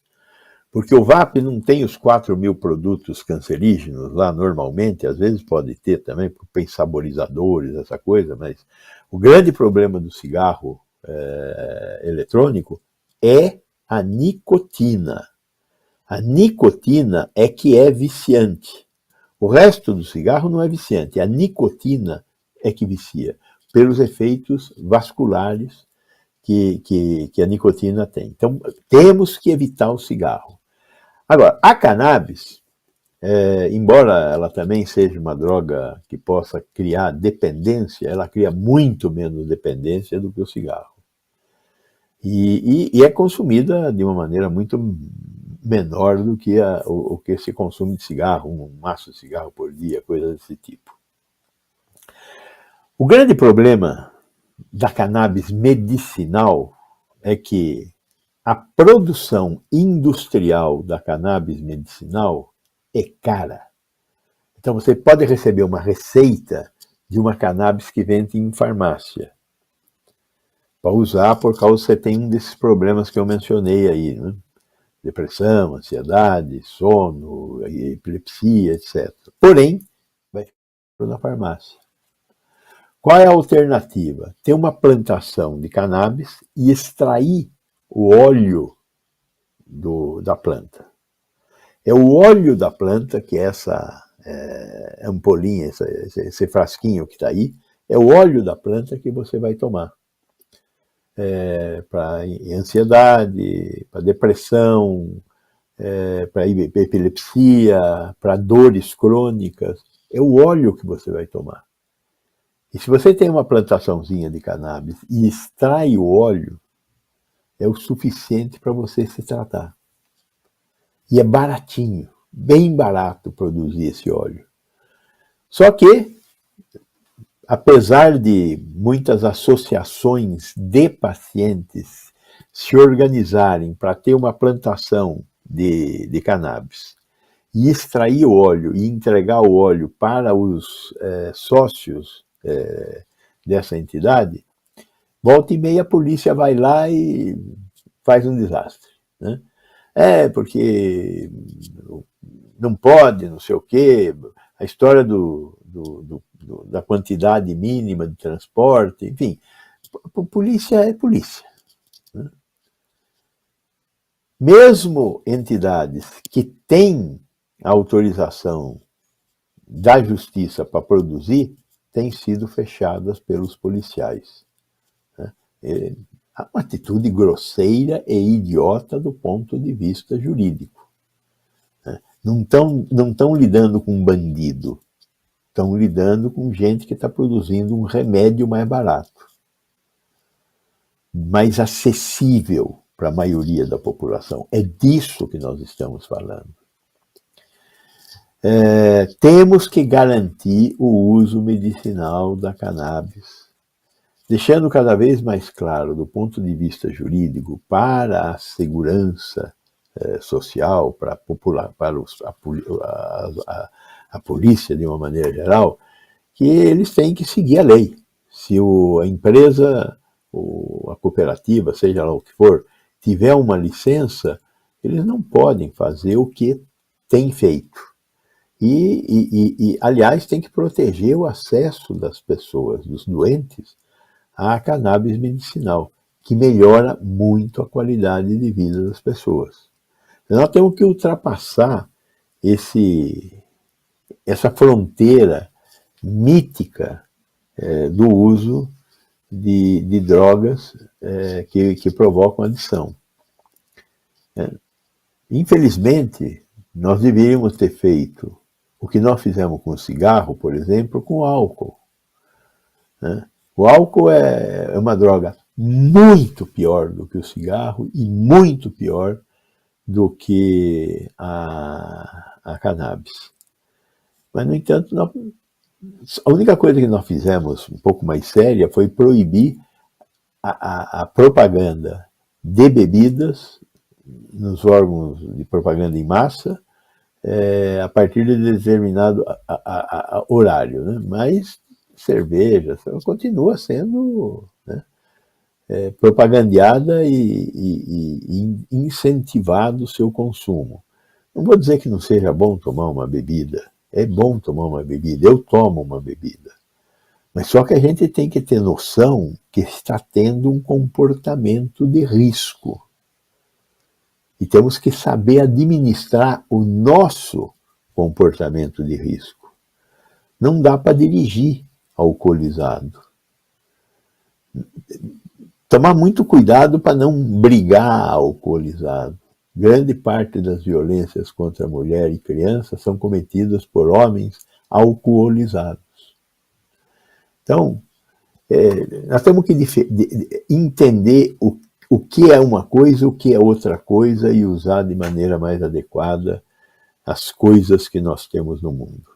porque o VAP não tem os 4.000 produtos cancerígenos lá normalmente, às vezes pode ter também, porque tem saborizadores, essa coisa, mas o grande problema do cigarro eletrônico é a nicotina. A nicotina é que é viciante. O resto do cigarro não é viciante, a nicotina é que vicia, pelos efeitos vasculares que a nicotina tem. Então, temos que evitar o cigarro. Agora, a cannabis, embora ela também seja uma droga que possa criar dependência, ela cria muito menos dependência do que o cigarro. E é consumida de uma maneira muito menor do que o que se consome de cigarro, um maço de cigarro por dia, coisa desse tipo. O grande problema da cannabis medicinal é que a produção industrial da cannabis medicinal é cara. Então você pode receber uma receita de uma cannabis que vende em farmácia para usar por causa que você tem um desses problemas que eu mencionei aí, né? depressão, ansiedade, sono, epilepsia, etc. Porém, vai ficar na farmácia. Qual é a alternativa? Ter uma plantação de cannabis e extrair o óleo da planta. É o óleo da planta, que é essa ampolinha, esse frasquinho que está aí, é o óleo da planta que você vai tomar. Para ansiedade, para depressão, para epilepsia, para dores crônicas. É o óleo que você vai tomar. E se você tem uma plantaçãozinha de cannabis e extrai o óleo, é o suficiente para você se tratar. E é baratinho, bem barato produzir esse óleo. Só que, apesar de muitas associações de pacientes se organizarem para ter uma plantação de cannabis e extrair o óleo e entregar o óleo para os sócios dessa entidade, volta e meia a polícia vai lá e faz um desastre, né? Porque não pode, não sei o quê, a história da quantidade mínima de transporte, enfim, polícia é polícia, né? Mesmo entidades que têm a autorização da justiça para produzir, têm sido fechadas pelos policiais, né? É uma atitude grosseira e idiota do ponto de vista jurídico, né? Não estão lidando com um bandido, estão lidando com gente que está produzindo um remédio mais barato, mais acessível para a maioria da população. É disso que nós estamos falando. Temos que garantir o uso medicinal da cannabis, deixando cada vez mais claro, do ponto de vista jurídico, para a segurança social, para a polícia de uma maneira geral, que eles têm que seguir a lei. Se a empresa, ou a cooperativa, seja lá o que for, tiver uma licença, eles não podem fazer o que tem feito. Aliás, tem que proteger o acesso das pessoas, dos doentes, à cannabis medicinal, que melhora muito a qualidade de vida das pessoas. Nós temos que ultrapassar essa fronteira mítica do uso de drogas que provocam adição. Infelizmente, nós deveríamos ter feito o que nós fizemos com o cigarro, por exemplo, com o álcool, né? O álcool é uma droga muito pior do que o cigarro e muito pior do que a cannabis. Mas, no entanto, a única coisa que nós fizemos um pouco mais séria foi proibir a propaganda de bebidas nos órgãos de propaganda em massa, a partir de determinado horário, né? Mas cerveja continua sendo, né, propagandeada e incentivado o seu consumo. Não vou dizer que não seja bom tomar uma bebida, é bom tomar uma bebida, eu tomo uma bebida. Mas só que a gente tem que ter noção que está tendo um comportamento de risco. E temos que saber administrar o nosso comportamento de risco. Não dá para dirigir alcoolizado. Tomar muito cuidado para não brigar alcoolizado. Grande parte das violências contra a mulher e criança são cometidas por homens alcoolizados. Então, nós temos que entender o que é uma coisa, o que é outra coisa e usar de maneira mais adequada as coisas que nós temos no mundo.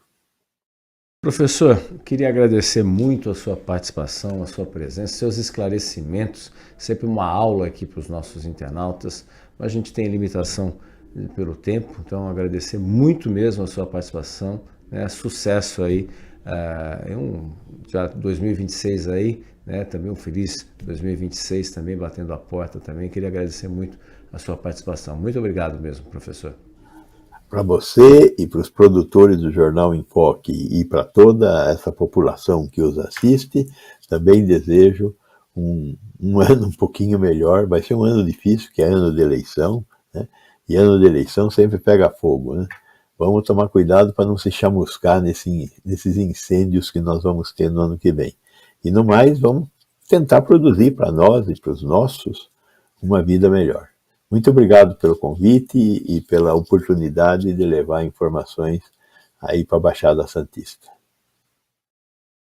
Professor, queria agradecer muito a sua participação, a sua presença, seus esclarecimentos, sempre uma aula aqui para os nossos internautas. A gente tem limitação pelo tempo, então agradecer muito mesmo a sua participação, né? Sucesso aí, já 2026 aí, né? Também um feliz 2026 também batendo a porta também. Queria agradecer muito a sua participação. Muito obrigado mesmo, professor. Para você e para os produtores do Jornal em Foque e para toda essa população que os assiste, também desejo um ano um pouquinho melhor. Vai ser um ano difícil, que é ano de eleição, né? E ano de eleição sempre pega fogo, né? Vamos tomar cuidado para não se chamuscar nesses incêndios que nós vamos ter no ano que vem. E no mais, vamos tentar produzir para nós e para os nossos uma vida melhor. Muito obrigado pelo convite e pela oportunidade de levar informações aí para a Baixada Santista.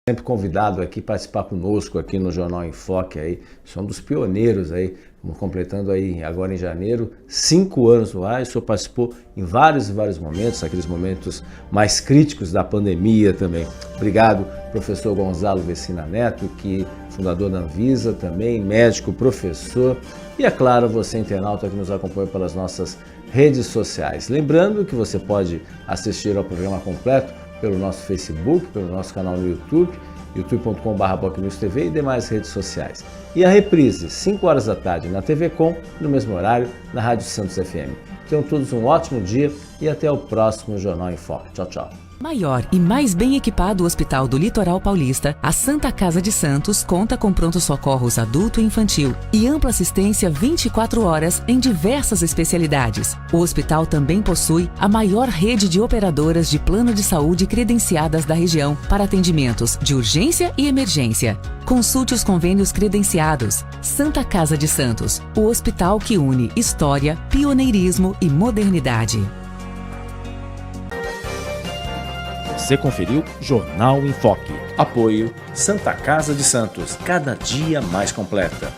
Sempre convidado aqui participar conosco aqui no Jornal em Foque aí, somos dos pioneiros aí, estamos completando aí agora em janeiro 5 anos no ar. O senhor participou em vários momentos, aqueles momentos mais críticos da pandemia também. Obrigado, professor Gonzalo Vecina Neto, que fundador da Anvisa também, médico, professor, e é claro, você internauta que nos acompanha pelas nossas redes sociais. Lembrando que você pode assistir ao programa completo pelo nosso Facebook, pelo nosso canal no YouTube, youtube.com/BocNewsTV e demais redes sociais. E a reprise, 5 horas da tarde na TV Com, no mesmo horário, na Rádio Santos FM. Tenham todos um ótimo dia e até o próximo Jornal em Foque. Tchau, tchau. Maior e mais bem equipado Hospital do Litoral Paulista, a Santa Casa de Santos conta com pronto-socorros adulto e infantil e ampla assistência 24 horas em diversas especialidades. O hospital também possui a maior rede de operadoras de plano de saúde credenciadas da região para atendimentos de urgência e emergência. Consulte os convênios credenciados. Santa Casa de Santos, o hospital que une história, pioneirismo e modernidade. Você conferiu Jornal em Foque. Apoio Santa Casa de Santos, cada dia mais completa.